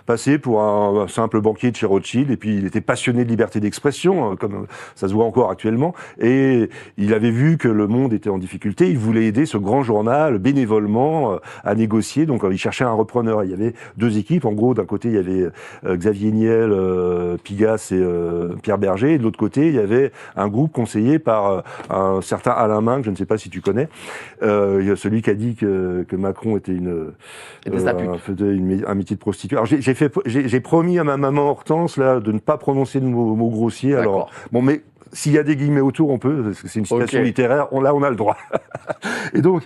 passer pour un simple banquier de chez Rothschild, et puis il était passionné de liberté d'expression, comme ça se voit encore actuellement, et il avait vu que Le Monde était en difficulté, il voulait aider ce grand journal bénévolement à négocier. Donc ils cherchaient un repreneur. Il y avait deux équipes. En gros, d'un côté il y avait Xavier Niel, Pigasse et Pierre Berger, et de l'autre côté il y avait un groupe conseillé par un certain Alain Minc, je ne sais pas si tu connais, celui qui a dit que Macron était un métier de prostituée. Alors j'ai promis à ma maman Hortense là de ne pas prononcer de mots grossiers. D'accord. Alors bon, mais s'il y a des guillemets autour, on peut, parce que c'est une citation littéraire, on a le droit. Et donc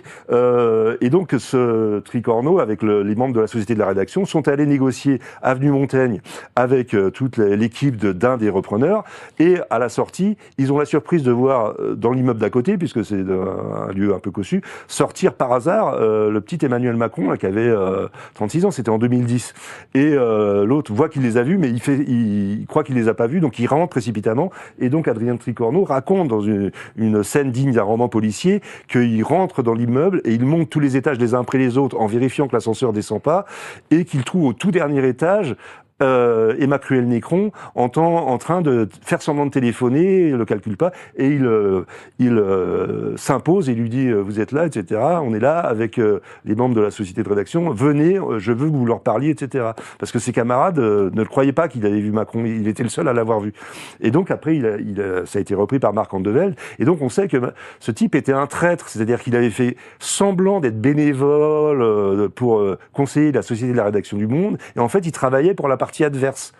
ce Tricorneau, avec les membres de la Société de la Rédaction, sont allés négocier avenue Montaigne avec toute l'équipe d'un des repreneurs. Et à la sortie, ils ont la surprise de voir dans l'immeuble d'à côté, puisque c'est un lieu un peu cossu, sortir par hasard le petit Emmanuel Macron, là, qui avait 36 ans, c'était en 2010. Et l'autre voit qu'il les a vus, mais il croit qu'il les a pas vus, donc il rentre précipitamment. Et donc Adrien Tricorneau raconte dans une scène digne d'un roman policier qu'il rentre dans l'immeuble et il monte tous les étages les uns après les autres en vérifiant que l'ascenseur descend pas, et qu'il trouve au tout dernier étage Emma Cruel-Nécron en train de faire semblant de téléphoner, il le calcule pas, et il s'impose et lui dit vous êtes là, etc. On est là avec les membres de la société de rédaction, venez, je veux que vous leur parliez, etc. Parce que ses camarades ne le croyaient pas qu'il avait vu Macron, il était le seul à l'avoir vu. Et donc après, ça a été repris par Marc Andevelde, et donc on sait que ce type était un traître, c'est-à-dire qu'il avait fait semblant d'être bénévole pour conseiller la société de la rédaction du Monde, et en fait il travaillait pour la partie adverse.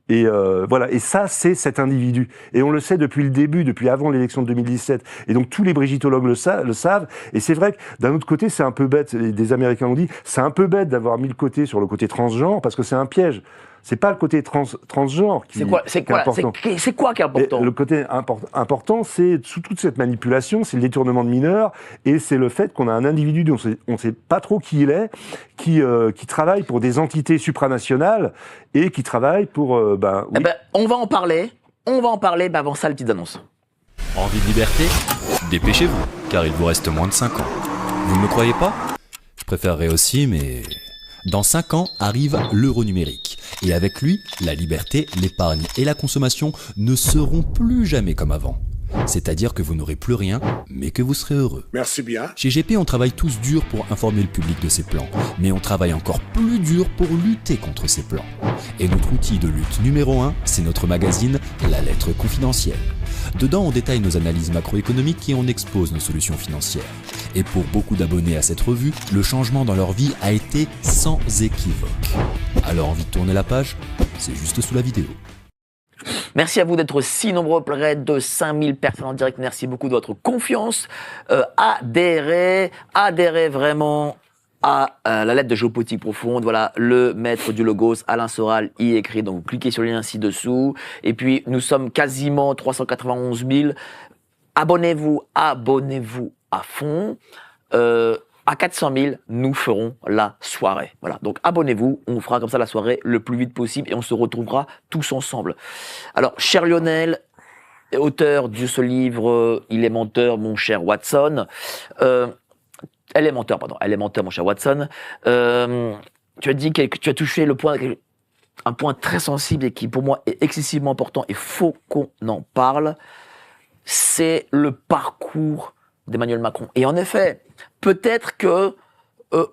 Et voilà. Et ça, c'est cet individu. Et on le sait depuis le début, depuis avant l'élection de 2017. Et donc tous les brigittologues le savent. Et c'est vrai que d'un autre côté, c'est un peu bête. Des Américains ont dit, c'est un peu bête d'avoir mis le côté sur le côté transgenre parce que c'est un piège. C'est pas le côté transgenre qui est important. C'est quoi qui est important ? Et le côté important, c'est sous toute cette manipulation, c'est le détournement de mineurs, et c'est le fait qu'on a un individu dont on sait pas trop qui il est, qui travaille pour des entités supranationales et qui travaille pour oui. Eh ben, on va en parler. Mais avant ça, les petites annonces. Envie de liberté ? Dépêchez-vous, car il vous reste moins de 5 ans. Vous ne me croyez pas ? Je préférerais aussi, mais... Dans 5 ans arrive l'euro numérique. Et avec lui, la liberté, l'épargne et la consommation ne seront plus jamais comme avant. C'est-à-dire que vous n'aurez plus rien, mais que vous serez heureux. Merci bien. Chez GP, on travaille tous dur pour informer le public de ces plans, mais on travaille encore plus dur pour lutter contre ces plans. Et notre outil de lutte numéro 1, c'est notre magazine La Lettre Confidentielle. Dedans, on détaille nos analyses macroéconomiques et on expose nos solutions financières. Et pour beaucoup d'abonnés à cette revue, le changement dans leur vie a été sans équivoque. Alors, envie de tourner la page ? C'est juste sous la vidéo. Merci à vous d'être si nombreux, près de 5000 personnes en direct. Merci beaucoup de votre confiance. Adhérez vraiment à la lettre de géopolitique profonde. Voilà, le maître du Logos, Alain Soral, y écrit. Donc, vous cliquez sur le lien ci-dessous. Et puis, nous sommes quasiment 391 000. Abonnez-vous à fond. À 400 000, nous ferons la soirée. Voilà. Donc, abonnez-vous. On fera comme ça la soirée le plus vite possible et on se retrouvera tous ensemble. Alors, cher Lionel, auteur de ce livre, Il est menteur, mon cher Watson. Elle est menteur, mon cher Watson. Tu as dit que tu as touché un point très sensible et qui, pour moi, est excessivement important et faut qu'on en parle. C'est le parcours d'Emmanuel Macron. Et en effet, peut-être que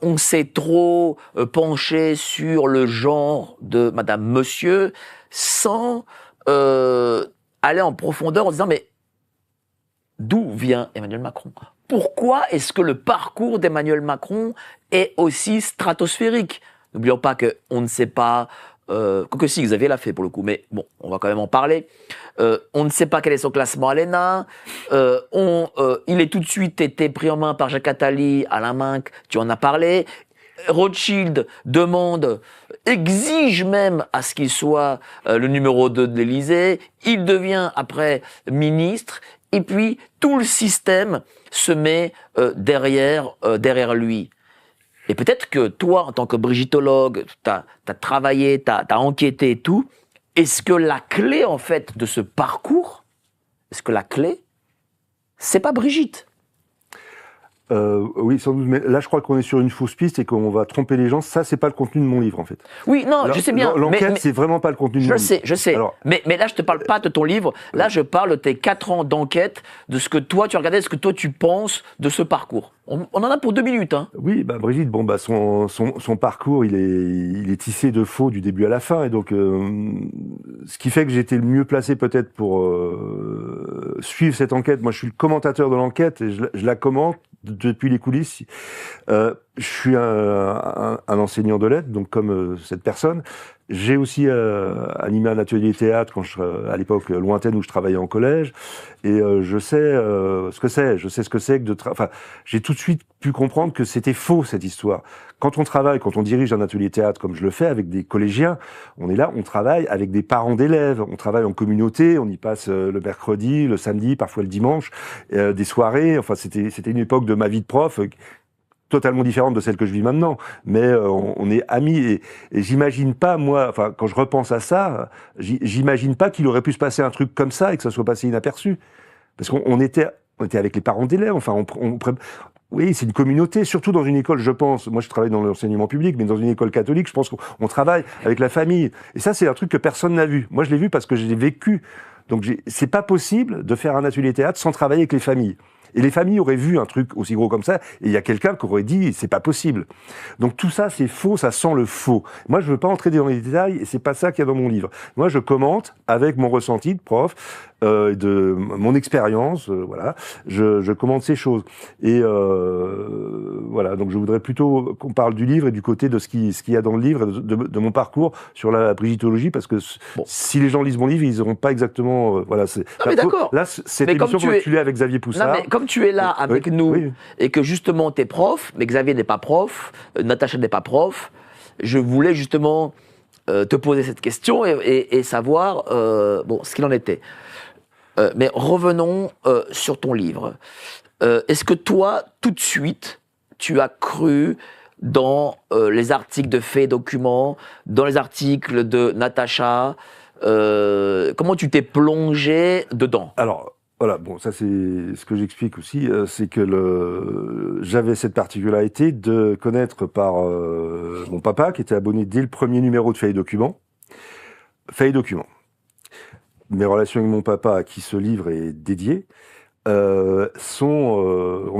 on s'est trop penché sur le genre de Madame Monsieur sans aller en profondeur en disant mais d'où vient Emmanuel Macron ? Pourquoi est-ce que le parcours d'Emmanuel Macron est aussi stratosphérique ? N'oublions pas qu'on ne sait pas, quoique si, Xavier l'a fait pour le coup, mais bon, on va quand même en parler. On ne sait pas quel est son classement à l'ENA. Il est tout de suite été pris en main par Jacques Attali, Alain Minc, tu en as parlé. Rothschild exige même à ce qu'il soit le numéro 2 de l'Élysée. Il devient après ministre. Et puis, tout le système se met derrière lui. Et peut-être que toi, en tant que brigittologue, t'as travaillé, t'as enquêté et tout. Est-ce que la clé, en fait, de ce parcours, c'est pas Brigitte ? Oui, sans doute, mais là je crois qu'on est sur une fausse piste et qu'on va tromper les gens. Ça, c'est pas le contenu de mon livre en fait. Oui, non, je sais bien. L'enquête, c'est vraiment pas le contenu de mon livre. Je sais. Alors, mais là, je te parle pas de ton livre. Là, je parle de tes 4 ans d'enquête, de ce que toi tu regardais, de ce que toi tu penses de ce parcours. On en a pour 2 minutes. Hein. Oui, Brigitte, son parcours, il est tissé de faux du début à la fin, et donc ce qui fait que j'étais le mieux placé peut-être pour suivre cette enquête. Moi, je suis le commentateur de l'enquête et je la commente depuis les coulisses. Je suis un enseignant de lettres, donc comme cette personne. J'ai aussi animé un atelier théâtre à l'époque lointaine où je travaillais en collège, et je sais ce que c'est. Je sais ce que c'est que j'ai tout de suite pu comprendre que c'était faux cette histoire. Quand on dirige un atelier théâtre comme je le fais avec des collégiens, on est là, on travaille avec des parents d'élèves, on travaille en communauté, on y passe le mercredi, le samedi, parfois le dimanche, des soirées. Enfin, c'était une époque de ma vie de prof totalement différente de celle que je vis maintenant, mais on est amis, et j'imagine pas, moi, enfin, quand je repense à ça, j'imagine pas qu'il aurait pu se passer un truc comme ça et que ça soit passé inaperçu, parce qu'on était avec les parents d'élèves, enfin, oui, c'est une communauté, surtout dans une école, je pense. Moi, je travaille dans l'enseignement public, mais dans une école catholique, je pense qu'on travaille avec la famille, et ça, c'est un truc que personne n'a vu. Moi, je l'ai vu parce que je l'ai vécu. Donc, c'est pas possible de faire un atelier théâtre sans travailler avec les familles. Et les familles auraient vu un truc aussi gros comme ça, et il y a quelqu'un qui aurait dit c'est pas possible. Donc tout ça c'est faux, ça sent le faux. Moi je veux pas entrer dans les détails, et c'est pas ça qu'il y a dans mon livre. Moi je commente avec mon ressenti de prof, de mon expérience, voilà. Je commente ces choses. Et voilà, donc je voudrais plutôt qu'on parle du livre et du côté de ce qu'il y a dans le livre, et de mon parcours sur la brigittologie, parce que si les gens lisent mon livre, ils n'auront pas exactement voilà. Non mais d'accord. Là, cette émission qu'on tu l'as avec Xavier Poussard. Non, mais comme tu es là avec nous, et que justement tu es prof, mais Xavier n'est pas prof, Natacha n'est pas prof, je voulais justement te poser cette question et savoir ce qu'il en était. Mais revenons sur ton livre. Est-ce que toi, tout de suite, tu as cru dans les articles de Faits et Documents, dans les articles de Natacha, comment tu t'es plongé dedans? Alors, voilà, ça c'est ce que j'explique aussi, c'est que j'avais cette particularité de connaître par mon papa, qui était abonné dès le premier numéro de Faits et Documents. Faits et Documents. Mes relations avec mon papa, à qui ce livre est dédié, ont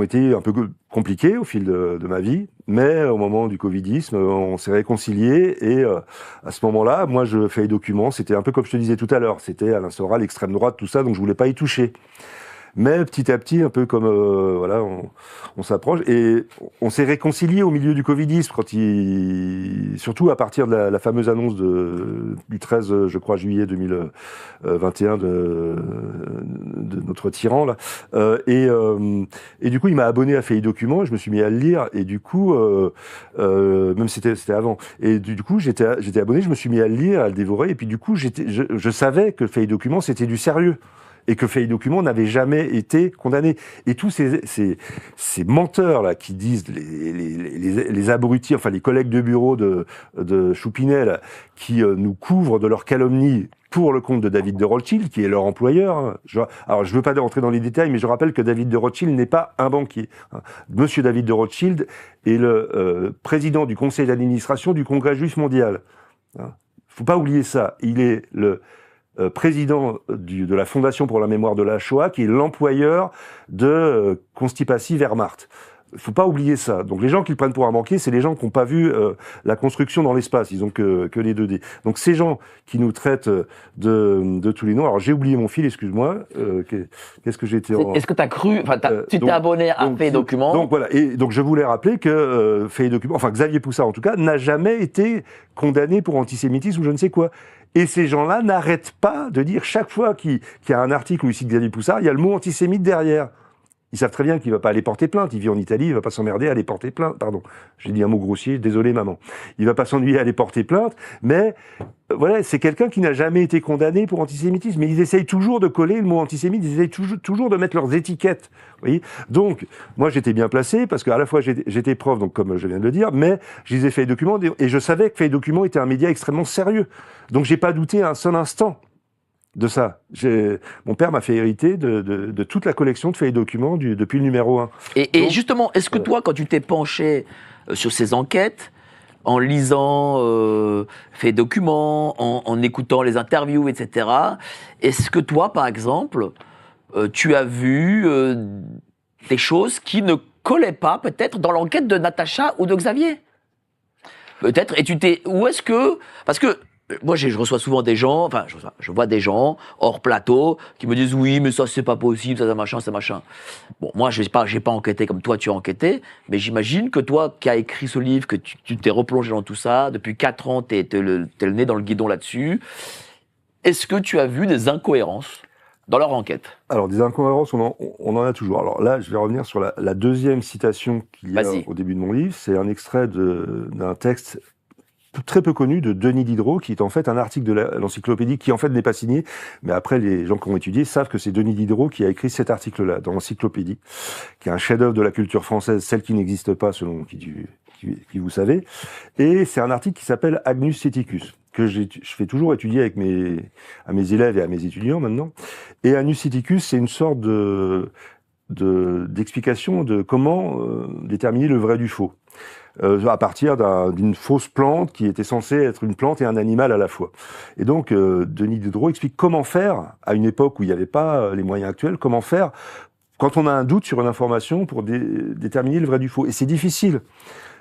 été un peu compliquées au fil de ma vie, mais au moment du covidisme, on s'est réconciliés, et à ce moment-là, moi je fais les documents, c'était un peu comme je te disais tout à l'heure, c'était Alain Soral, l'extrême droite, tout ça, donc je voulais pas y toucher. Mais petit à petit, un peu comme voilà, on s'approche, et on s'est réconciliés au milieu du covidisme, surtout à partir de la fameuse annonce du 13, je crois, juillet 2021 de notre tyran là. Et du coup, il m'a abonné à Faits et Documents, et je me suis mis à le lire, et du coup, même c'était avant. Et du coup, j'étais abonné, je me suis mis à le lire, à le dévorer, et puis du coup, je savais que Faits et Documents c'était du sérieux. Et que Faits et Documents n'avait jamais été condamné. Et tous ces menteurs là qui disent les abrutis, enfin les collègues de bureau de Choupinet là, qui nous couvrent de leurs calomnies pour le compte de David de Rothschild, qui est leur employeur. Hein. Alors je veux pas rentrer dans les détails, mais je rappelle que David de Rothschild n'est pas un banquier. Hein. Monsieur David de Rothschild est le président du conseil d'administration du Congrès juif mondial. Hein. Faut pas oublier ça. Il est le président de la Fondation pour la mémoire de la Shoah, qui est l'employeur de Constipatie Wehrmacht. Il faut pas oublier ça. Donc les gens qui le prennent pour un banquier, c'est les gens qui n'ont pas vu la construction dans l'espace. Ils ont que les 2D. Donc ces gens qui nous traitent de tous les noms. Alors j'ai oublié mon fil, excuse-moi. Qu'est-ce que j'étais Est-ce que tu as cru, tu t'es abonné à Faits et Documents. Donc voilà. Et donc je voulais rappeler que Faits et Documents, enfin Xavier Poussard en tout cas, n'a jamais été condamné pour antisémitisme ou je ne sais quoi. Et ces gens-là n'arrêtent pas de dire chaque fois qu'il y a un article où il cite Xavier Poussard, il y a le mot antisémite derrière. Ils savent très bien qu'il va pas aller porter plainte. Il vit en Italie, il va pas s'emmerder à aller porter plainte. Pardon, j'ai dit un mot grossier, désolé maman. Il va pas s'ennuyer à aller porter plainte, mais voilà, c'est quelqu'un qui n'a jamais été condamné pour antisémitisme. Mais ils essayent toujours de coller le mot antisémite, ils essayent toujours de mettre leurs étiquettes. Vous voyez. Donc, moi j'étais bien placé, parce qu'à la fois j'étais prof, donc comme je viens de le dire, mais je lisais Faits et Documents, et je savais que Faits et Documents était un média extrêmement sérieux. Donc j'ai pas douté un seul instant de ça. Mon père m'a fait hériter de toute la collection de Faits et Documents depuis le numéro 1. Et justement, est-ce que toi, quand tu t'es penché sur ces enquêtes, en lisant Faits et Documents, en écoutant les interviews, etc., est-ce que toi, par exemple, tu as vu des choses qui ne collait pas, peut-être, dans l'enquête de Natacha ou de Xavier. Peut-être, où est-ce que, parce que, moi, je reçois souvent des gens, enfin, je vois des gens, hors plateau, qui me disent, oui, mais ça, c'est pas possible, ça, machin, ça, machin. Bon, moi, j'ai pas enquêté comme toi, tu as enquêté, mais j'imagine que toi, qui as écrit ce livre, que tu t'es replongé dans tout ça, depuis 4 ans, t'es le nez dans le guidon là-dessus. Est-ce que tu as vu des incohérences dans leur enquête? Alors, des incohérences, on en a toujours. Alors là, je vais revenir sur la deuxième citation qu'il y a au début de mon livre. C'est un extrait d'un texte très peu connu de Denis Diderot, qui est en fait un article de l'encyclopédie qui en fait n'est pas signé, mais après les gens qui ont étudié savent que c'est Denis Diderot qui a écrit cet article-là dans l'encyclopédie, qui est un chef-d'œuvre de la culture française, celle qui n'existe pas selon qui vous savez, et c'est un article qui s'appelle Agnus Ceticus, que je fais toujours étudier à mes élèves et à mes étudiants maintenant. Et Agnus Ceticus, c'est une sorte d'explication de comment déterminer le vrai du faux. À partir d'une fausse plante qui était censée être une plante et un animal à la fois. Et donc, Denis Diderot explique comment faire, à une époque où il n'y avait pas les moyens actuels, comment faire quand on a un doute sur une information pour déterminer le vrai du faux. Et c'est difficile.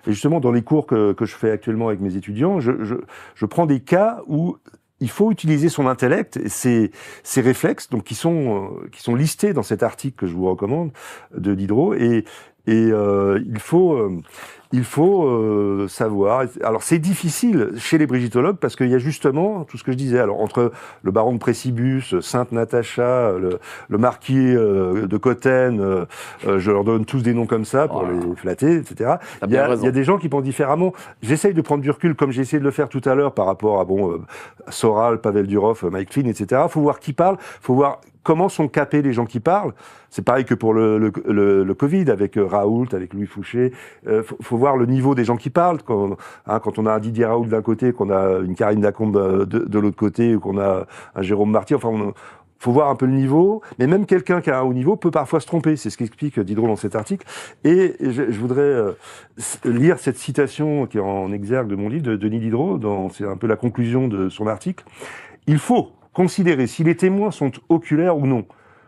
Et justement, dans les cours que je fais actuellement avec mes étudiants, je prends des cas où il faut utiliser son intellect et ses réflexes, donc qui sont listés dans cet article que je vous recommande de Diderot, et il faut savoir. Alors c'est difficile chez les brigittologues parce qu'il y a justement tout ce que je disais. Alors entre le baron de Précibus, Sainte Natacha, le marquis de Cotten, je leur donne tous des noms comme ça pour les flatter, etc. Il y a des gens qui pensent différemment. J'essaye de prendre du recul comme j'ai essayé de le faire tout à l'heure par rapport à Soral, Pavel Durov, Mike Flynn, etc. Faut voir qui parle, faut voir comment sont capés les gens qui parlent. C'est pareil que pour le Covid, avec Raoult, avec Louis Fouché. Faut voir le niveau des gens qui parlent. Quand on a un Didier Raoult d'un côté, qu'on a une Karine Lacombe de l'autre côté, ou qu'on a un Jérôme Marty, enfin, faut voir un peu le niveau. Mais même quelqu'un qui a un haut niveau peut parfois se tromper. C'est ce qu'explique Diderot dans cet article. Et je voudrais lire cette citation qui est en exergue de mon livre, de Denis Diderot. C'est un peu la conclusion de son article. Il faut considérer si les témoins sont oculaires ou non,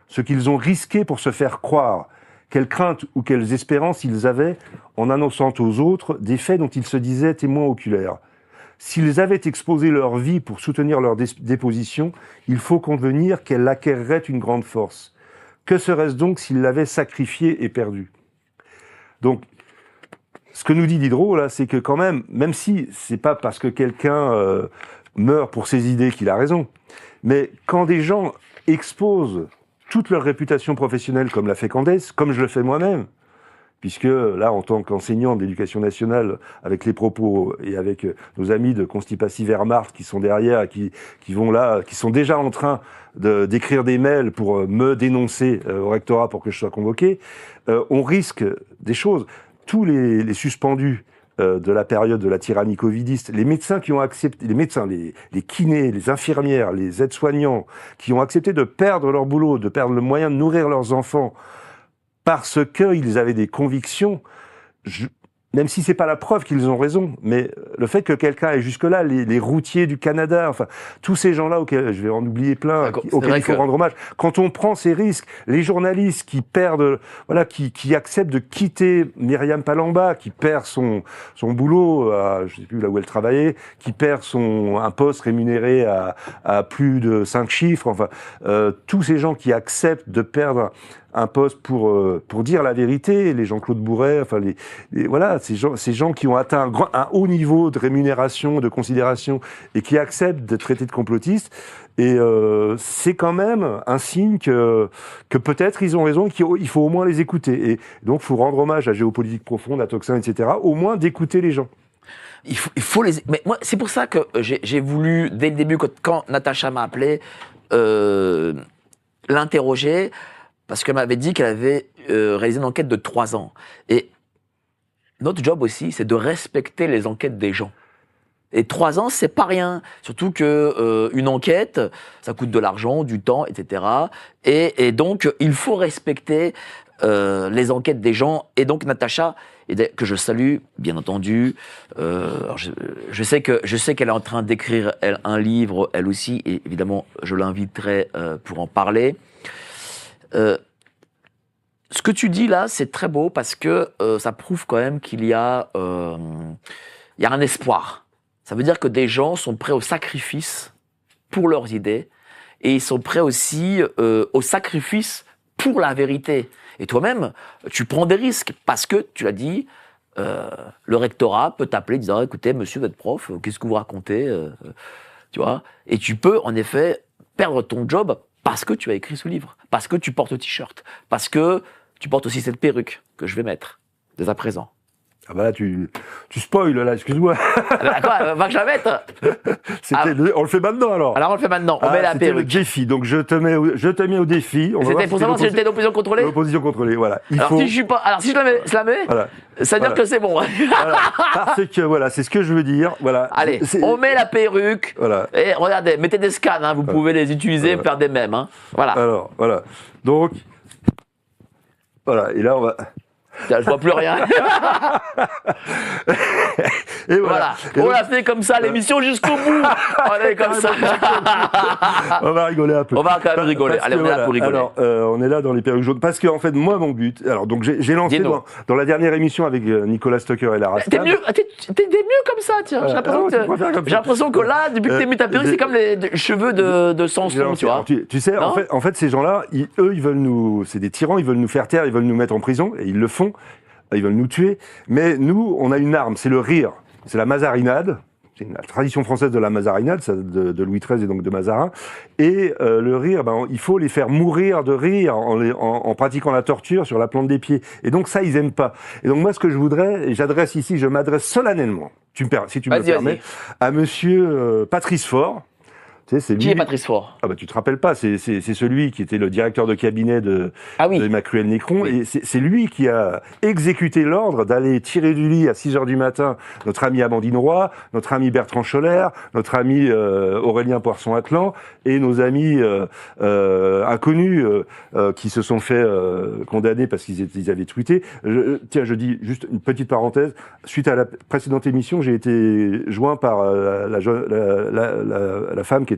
ce qu'ils ont risqué pour se faire croire, quelles craintes ou quelles espérances ils avaient en annonçant aux autres des faits dont ils se disaient témoins oculaires. S'ils avaient exposé leur vie pour soutenir leur déposition, il faut convenir qu'elle acquerrait une grande force. Que serait-ce donc s'ils l'avaient sacrifiée et perdue ? Donc, ce que nous dit Diderot, là, c'est que quand même si c'est pas parce que quelqu'un meurt pour ses idées qu'il a raison, mais quand des gens exposent toute leur réputation professionnelle, comme l'a fait Candès, comme je le fais moi-même, puisque là, en tant qu'enseignant d'éducation nationale, avec les propos et avec nos amis de Constipacy Wehrmacht qui sont derrière, qui sont déjà en train d'écrire des mails pour me dénoncer au rectorat pour que je sois convoqué, on risque des choses. Tous les suspendus de la période de la tyrannie covidiste, les médecins qui ont accepté, les kinés, les infirmières, les aides-soignants, qui ont accepté de perdre leur boulot, de perdre le moyen de nourrir leurs enfants, parce qu'ils avaient des convictions, même si c'est pas la preuve qu'ils ont raison, mais le fait que quelqu'un aille jusque-là, les routiers du Canada, enfin, tous ces gens-là auxquels, je vais en oublier plein, auxquels il faut rendre hommage. Quand on prend ces risques, les journalistes qui perdent, qui acceptent de quitter Myriam Palamba, qui perd son boulot, je sais plus là où elle travaillait, qui perd un poste rémunéré à plus de 5 chiffres, enfin, tous ces gens qui acceptent de perdre un poste pour dire la vérité, les Jean-Claude Bourret, enfin voilà, ces gens qui ont atteint un haut niveau de rémunération, de considération, et qui acceptent d'être traités de complotistes. Et c'est quand même un signe que peut-être ils ont raison, qu'il faut au moins les écouter. Et donc, il faut rendre hommage à Géopolitique Profonde, à Toxin, etc. Au moins d'écouter les gens. Il faut les. Mais moi, c'est pour ça que j'ai voulu dès le début, quand Natacha m'a appelé, l'interroger. Parce qu'elle m'avait dit qu'elle avait réalisé une enquête de 3 ans. Et notre job aussi, c'est de respecter les enquêtes des gens. Et 3 ans, c'est pas rien. Surtout que une enquête, ça coûte de l'argent, du temps, etc. Et donc, il faut respecter les enquêtes des gens. Et donc, Natacha, que je salue, bien entendu. Alors je sais qu'elle est en train d'écrire un livre, elle aussi. Et évidemment, je l'inviterai pour en parler. ce que tu dis là, c'est très beau parce que ça prouve quand même qu'il y a un espoir. Ça veut dire que des gens sont prêts au sacrifice pour leurs idées et ils sont prêts aussi au sacrifice pour la vérité. Et toi-même, tu prends des risques parce que, tu l'as dit, le rectorat peut t'appeler en disant « Écoutez, monsieur, votre prof, qu'est-ce que vous racontez ?» Tu vois ? Et tu peux, en effet, perdre ton job parce que tu as écrit ce livre, parce que tu portes le t-shirt, parce que tu portes aussi cette perruque que je vais mettre dès à présent. Ah bah là, tu spoil, là, excuse-moi. Quoi, va que je la mette. On le fait maintenant, alors. Alors on le fait maintenant, on met la c'était perruque. le défi, donc je te mets au défi. C'était pour savoir si j'étais d'opposition contrôlée. L'opposition contrôlée, voilà. Si je la mets, voilà. ça veut dire que c'est bon. Voilà. Parce que, voilà, c'est ce que je veux dire, voilà. Allez, on met la perruque, voilà. Et regardez, mettez des scans, hein, vous pouvez les utiliser, faire des mèmes, hein. Voilà. Alors, voilà. Donc, voilà, et là, on va... Tiens, je vois plus rien. Et voilà. On l'a fait comme ça, l'émission jusqu'au bout. On est comme ça. On va rigoler un peu. On va quand même rigoler. Allez, on est là pour rigoler. Alors, on est là dans les perruques jaunes. Parce que, en fait, moi, mon but. Alors, donc, j'ai lancé dans la dernière émission avec Nicolas Stocker et Lara Stam. T'es mieux comme ça, tiens. J'ai l'impression que là, depuis que t'es mis ta perruque, c'est comme les cheveux de Samson, tu vois. Tu sais, en fait, ces gens-là, eux, ils veulent nous. C'est des tyrans, ils veulent nous faire taire, ils veulent nous mettre en prison, et ils le font. Ils veulent nous tuer. Mais nous, on a une arme, c'est le rire. C'est la mazarinade. C'est la tradition française de la mazarinade, de Louis XIII et donc de Mazarin. Et le rire, il faut les faire mourir de rire en pratiquant la torture sur la plante des pieds. Et donc ça, ils aiment pas. Et donc moi, ce que je voudrais, et je m'adresse solennellement, si tu me le permets, à monsieur Patrice Faure. Tu sais, Qui est Patrice Faure ? Ah bah tu te rappelles pas, c'est celui qui était le directeur de cabinet de Emmanuel Nécron, et c'est lui qui a exécuté l'ordre d'aller tirer du lit à 6h du matin notre ami Amandine Roy, notre ami Bertrand Scholler, notre ami Aurélien Poisson-Atlan et nos amis inconnus qui se sont fait condamner parce qu'ils avaient tweeté. Je dis juste une petite parenthèse, suite à la précédente émission, j'ai été joint par la femme qui était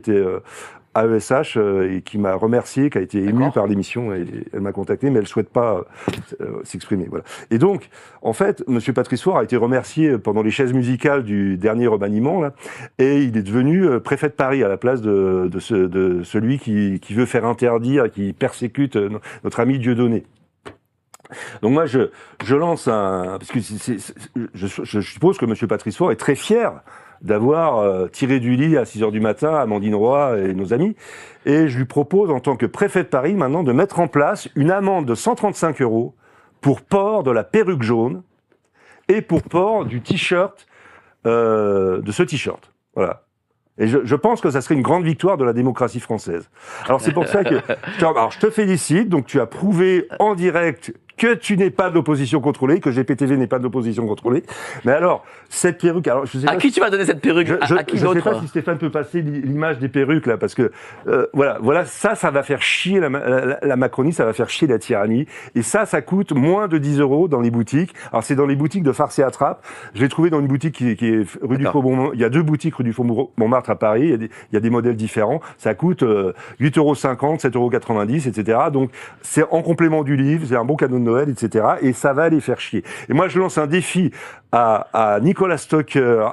AESH et qui m'a remercié, qui a été émue par l'émission et elle m'a contacté, mais elle souhaite pas s'exprimer. Voilà. Et donc, en fait, Monsieur Patrice Faure a été remercié pendant les chaises musicales du dernier remaniement, là, et il est devenu préfet de Paris à la place de celui qui veut faire interdire, qui persécute notre ami Dieudonné. Donc moi, je lance parce que je suppose que Monsieur Patrice Faure est très fier d'avoir tiré du lit à 6h du matin Amandine Roy et nos amis. Et je lui propose, en tant que préfet de Paris, maintenant, de mettre en place une amende de 135 € pour port de la perruque jaune et pour port du t-shirt, de ce t-shirt. Voilà. Et je pense que ça serait une grande victoire de la démocratie française. Alors c'est pour ça que... Alors je te félicite, donc tu as prouvé en direct que tu n'es pas de l'opposition contrôlée, que GPTV n'est pas de l'opposition contrôlée. Mais alors, cette perruque... Alors, je sais pas qui tu vas donner cette perruque ? À qui d'autre ? Je sais pas si Stéphane peut passer l'image des perruques, là, parce que, voilà, ça va faire chier la Macronie, ça va faire chier la tyrannie. Et ça coûte moins de 10 € dans les boutiques. Alors, c'est dans les boutiques de Farce et Attrape. Je l'ai trouvé dans une boutique qui est rue du Faubourg. Il y a 2 boutiques rue du Faubourg Montmartre à Paris. Il y a des modèles différents. Ça coûte 8,50 €, 7,90 €, etc. Donc, c'est en complément du livre, c'est un bon cadeau de Noël, etc. Et ça va les faire chier. Et moi, je lance un défi à Nicolas Stocker,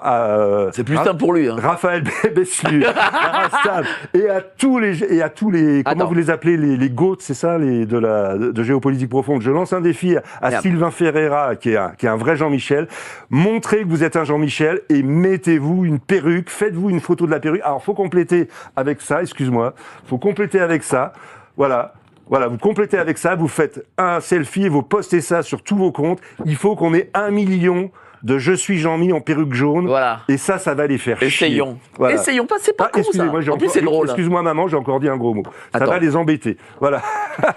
c'est plus simple pour lui, hein. Raphaël Beslu, à Stam, et à tous les comment vous les appelez, les GOAT, c'est ça, de géopolitique profonde. Je lance un défi à Sylvain Ferreira, qui est un vrai Jean-Michel. Montrez que vous êtes un Jean-Michel et mettez-vous une perruque, faites-vous une photo de la perruque. Alors, faut compléter avec ça, excuse-moi. Faut compléter avec ça. Voilà, vous complétez avec ça, vous faites un selfie et vous postez ça sur tous vos comptes. Il faut qu'on ait 1 million de Je suis Jean-Mi en perruque jaune. Voilà. Et ça va les faire chier. Essayons. Voilà. Essayons pas, c'est pas con ça. En plus, c'est drôle. Excuse-moi maman, j'ai encore dit un gros mot. Ça va les embêter. Voilà.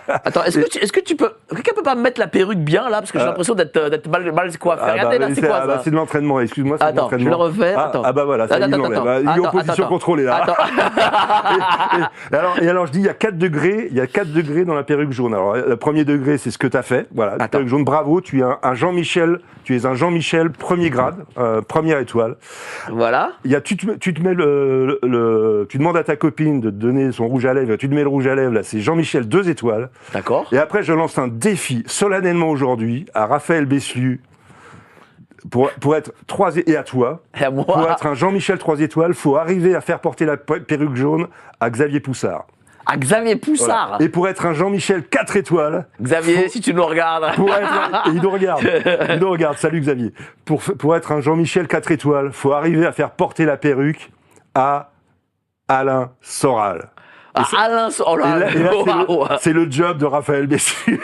Attends, est-ce que tu peux... Quelqu'un peut pas me mettre la perruque bien là, parce que j'ai l'impression d'être mal coiffé. Regardez là, c'est quoi ça ? C'est de l'entraînement, excuse-moi, c'est de l'entraînement. Attends, je le refais. Bah voilà, ça il l'enlève. Il est en position contrôlée là. Et alors je dis, il y a 4 degrés dans la perruque jaune. Alors le premier degré, c'est ce que tu as fait. Voilà, la perruque jaune, bravo, tu es un Jean-Michel premier grade, première étoile. Voilà. Il y a, tu te mets tu demandes à ta copine de te donner son rouge à lèvres, tu te mets le rouge à lèvres, là, c'est Jean-Michel 2 étoiles. D'accord. Et après, je lance un défi solennellement aujourd'hui à Raphaël Bessu pour être 3 et à toi. Et à moi. Pour être un Jean-Michel 3 étoiles, faut arriver à faire porter la perruque jaune à Xavier Poussard. À Xavier Poussard. Voilà. Et pour être un Jean-Michel 4 étoiles. Xavier, si tu nous regardes. Et il nous regarde. Il nous regarde. Salut Xavier. Pour être un Jean-Michel 4 étoiles, faut arriver à faire porter la perruque à Alain Soral. Alain Soral. Et là, c'est le job de Raphaël Bessu.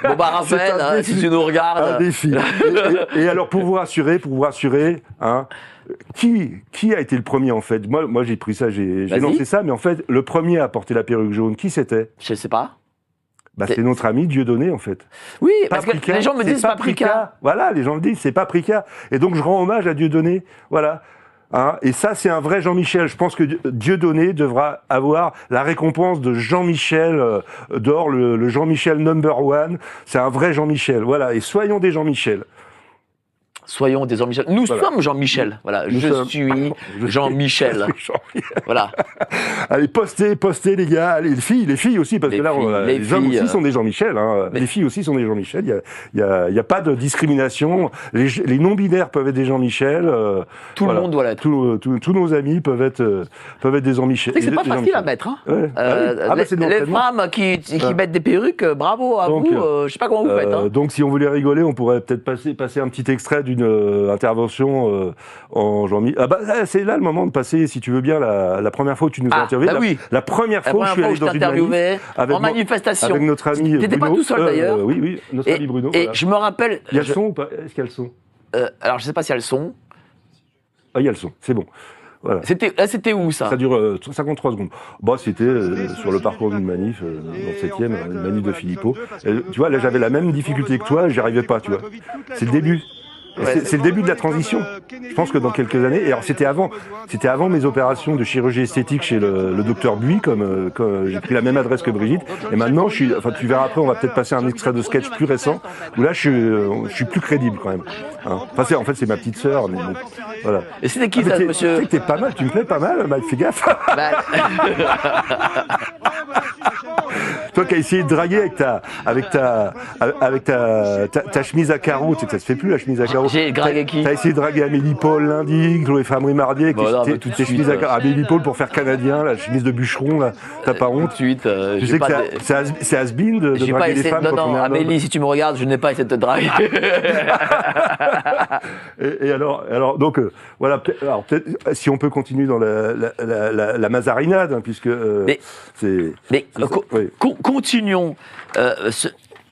Bon bah Raphaël, si tu nous regardes. Un défi. Et alors pour vous rassurer, hein, qui a été le premier en fait? Moi j'ai pris ça, j'ai lancé ça, mais en fait le premier à porter la perruque jaune, qui c'était? Je sais pas. C'est notre ami Dieudonné en fait. Oui, parce que Paprika, les gens me disent Paprika. Voilà, les gens le disent, c'est Paprika. Et donc je rends hommage à Dieudonné. Voilà. Hein, et ça, c'est un vrai Jean-Michel. Je pense que Dieudonné devra avoir la récompense de Jean-Michel d'or, le Jean-Michel number one. C'est un vrai Jean-Michel. Voilà. Et soyons des Jean-Michel. Soyons des Jean-Michel. Nous sommes Jean-Michel. Voilà. Je suis Jean-Michel. Voilà. Allez, postez les gars. Allez, les filles aussi, parce que là, les hommes aussi sont des Jean-Michel. Hein. Les filles aussi sont des Jean-Michel. Il y a pas de discrimination. Les non-binaires peuvent être des Jean-Michel. Tout le monde doit l'être. Tous nos amis peuvent être des Jean-Michel. C'est pas facile à mettre. Hein. Ouais. Les femmes qui mettent des perruques, bravo à vous. Je sais pas comment vous faites. Hein. Donc, si on voulait rigoler, on pourrait peut-être passer un petit extrait d'une intervention en Jean-Michel. Ah bah c'est là le moment de passer, si tu veux bien, la première fois où tu nous as interviewé. Bah oui. La première fois où je suis allé dans une manif en manifestation. avec notre ami Bruno. T'étais pas tout seul d'ailleurs. Oui, notre ami Bruno. Et voilà. je me rappelle. Il y a le son ou pas? Est-ce qu'il y a le son? Alors je sais pas s'il y a le son. Ah, il y a le son, c'est bon. Voilà. C'était où ça? Ça dure 53 secondes. Bah, c'était sur le parcours d'une manif, dans le 7e, une manif de Philippot. Tu vois, là j'avais la même difficulté que toi, j'y arrivais pas, tu vois. C'est le début. C'est le début de la transition. Je pense que dans quelques années, et alors c'était avant mes opérations de chirurgie esthétique chez le docteur Buy, comme j'ai pris la même adresse que Brigitte. Et maintenant, tu verras après, on va peut-être passer un extrait de sketch plus récent, où là, je suis plus crédible quand même. Hein. Enfin, en fait, c'est ma petite sœur, mais bon, voilà. Et c'était qui ça, monsieur? Tu sais que t'es pas mal, tu me plais pas mal, Mike, fais gaffe. Toi qui as essayé de draguer avec ta chemise à carreaux, tu sais que ça se fait plus la chemise à carreaux. J'ai dragué qui? T'as essayé de draguer Amélie Paul lundi, Chloé Famry mardi, avec toutes tes chemises à carreaux. Amélie Paul pour faire canadien, la chemise de bûcheron, là, t'as pas honte? Tout de suite. Tu sais que c'est has-been de draguer les femmes. Non, Amélie, si tu me regardes, je n'ai pas essayé de te draguer. et alors donc voilà. Alors peut-être si on peut continuer dans la mazarinade, hein, puisque continuons.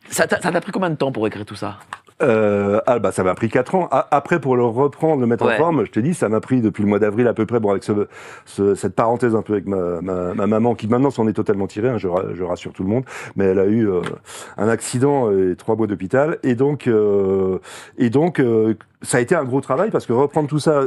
Ça t'a pris combien de temps pour écrire tout ça? Ça m'a pris 4 ans. Après, pour le reprendre, le mettre en forme, je te dis, ça m'a pris depuis le mois d'avril à peu près, bon, avec cette parenthèse un peu avec ma maman, qui maintenant s'en est totalement tirée, hein, je rassure tout le monde, mais elle a eu un accident et 3 mois d'hôpital, et donc ça a été un gros travail, parce que reprendre tout ça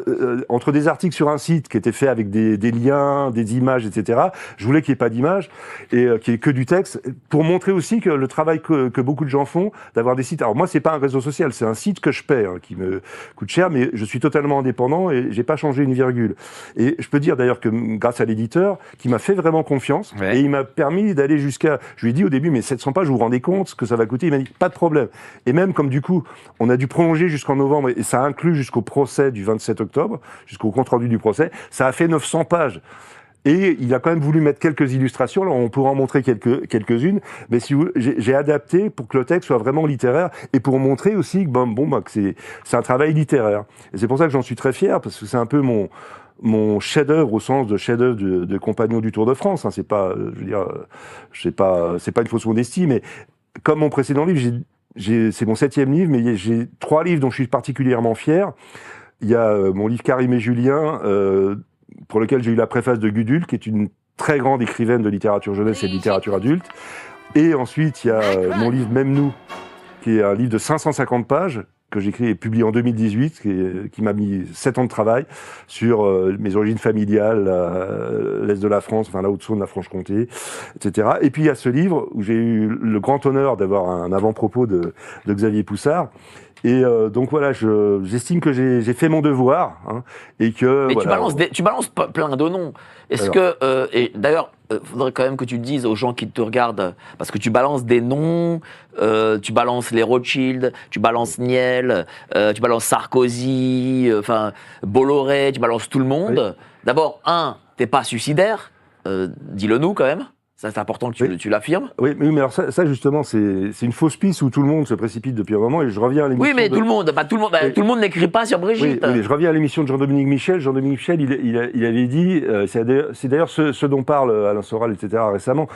entre des articles sur un site qui était fait avec des liens, des images, etc. Je voulais qu'il n'y ait pas d'images et qu'il n'y ait que du texte, pour montrer aussi que le travail que beaucoup de gens font, d'avoir des sites. Alors moi, c'est pas un réseau social, c'est un site que je paie, hein, qui me coûte cher, mais je suis totalement indépendant et j'ai pas changé une virgule. Et je peux dire d'ailleurs que grâce à l'éditeur, qui m'a fait vraiment confiance, et il m'a permis d'aller jusqu'à, je lui ai dit au début, mais 700 pages, vous vous rendez compte ce que ça va coûter? Il m'a dit, pas de problème. Et même comme du coup, on a dû prolonger jusqu'en novembre, et ça inclut jusqu'au procès du 27 octobre, jusqu'au compte-rendu du procès, ça a fait 900 pages. Et il a quand même voulu mettre quelques illustrations. Alors on pourra en montrer quelques-unes, mais si j'ai adapté pour que le texte soit vraiment littéraire et pour montrer aussi que c'est un travail littéraire. Et c'est pour ça que j'en suis très fier, parce que c'est un peu mon chef-d'œuvre au sens de chef-d'œuvre de compagnon du Tour de France. Hein. C'est pas, je veux dire, c'est pas une fausse modestie, mais comme mon précédent livre, c'est mon 7e livre, mais j'ai 3 livres dont je suis particulièrement fier. Il y a mon livre Karim et Julien, pour lequel j'ai eu la préface de Gudule, qui est une très grande écrivaine de littérature jeunesse et de littérature adulte. Et ensuite, il y a mon livre Même nous, qui est un livre de 550 pages, que j'ai écrit et publié en 2018, qui m'a mis 7 ans de travail sur mes origines familiales, l'Est de la France, enfin la Haute-Saône, la Franche-Comté, etc. Et puis il y a ce livre où j'ai eu le grand honneur d'avoir un avant-propos de Xavier Poussard. Et donc voilà, j'estime que j'ai fait mon devoir, hein, et que. Mais voilà, tu balances plein de noms. Est-ce que et d'ailleurs, faudrait quand même que tu dises aux gens qui te regardent, parce que tu balances des noms, tu balances les Rothschild, tu balances Niel, tu balances Sarkozy, enfin Bolloré, tu balances tout le monde. Oui. D'abord, t'es pas suicidaire, dis-le nous quand même. Ça, c'est important que tu l'affirmes. Oui, mais alors ça justement, c'est une fausse piste où tout le monde se précipite depuis un moment, et je reviens à l'émission. Oui, mais tout le monde n'écrit pas sur Brigitte. Oui, mais je reviens à l'émission de Jean-Dominique Michel. Jean-Dominique Michel, il avait dit, c'est d'ailleurs ce dont parle Alain Soral, etc. récemment.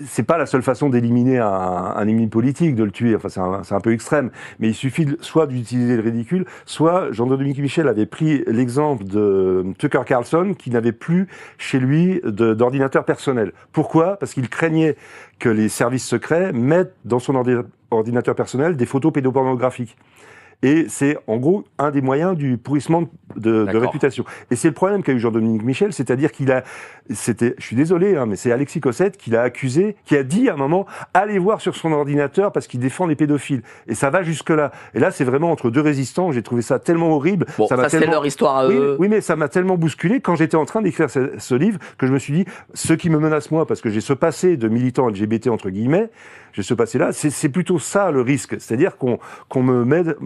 C'est pas la seule façon d'éliminer un ennemi politique, de le tuer. Enfin, c'est un peu extrême, mais il suffit soit d'utiliser le ridicule, soit Jean-Dominique Michel avait pris l'exemple de Tucker Carlson, qui n'avait plus chez lui d'ordinateur personnel. Pourquoi ? Parce qu'il craignait que les services secrets mettent dans son ordinateur personnel des photos pédopornographiques. Et c'est en gros un des moyens du pourrissement de réputation. Et c'est le problème qu'a eu Jean-Dominique Michel, c'est-à-dire je suis désolé, hein, mais c'est Alexis Cossette qui l'a accusé, qui a dit à un moment, allez voir sur son ordinateur parce qu'il défend les pédophiles. Et ça va jusque-là. Et là, c'est vraiment entre deux résistants, j'ai trouvé ça tellement horrible. Bon, ça c'est leur histoire à eux. Oui, mais ça m'a tellement bousculé quand j'étais en train d'écrire ce livre que je me suis dit, ce qui me menace moi, parce que j'ai ce passé de militant LGBT entre guillemets, j'ai ce passé-là, c'est plutôt ça le risque, c'est-à-dire qu'on me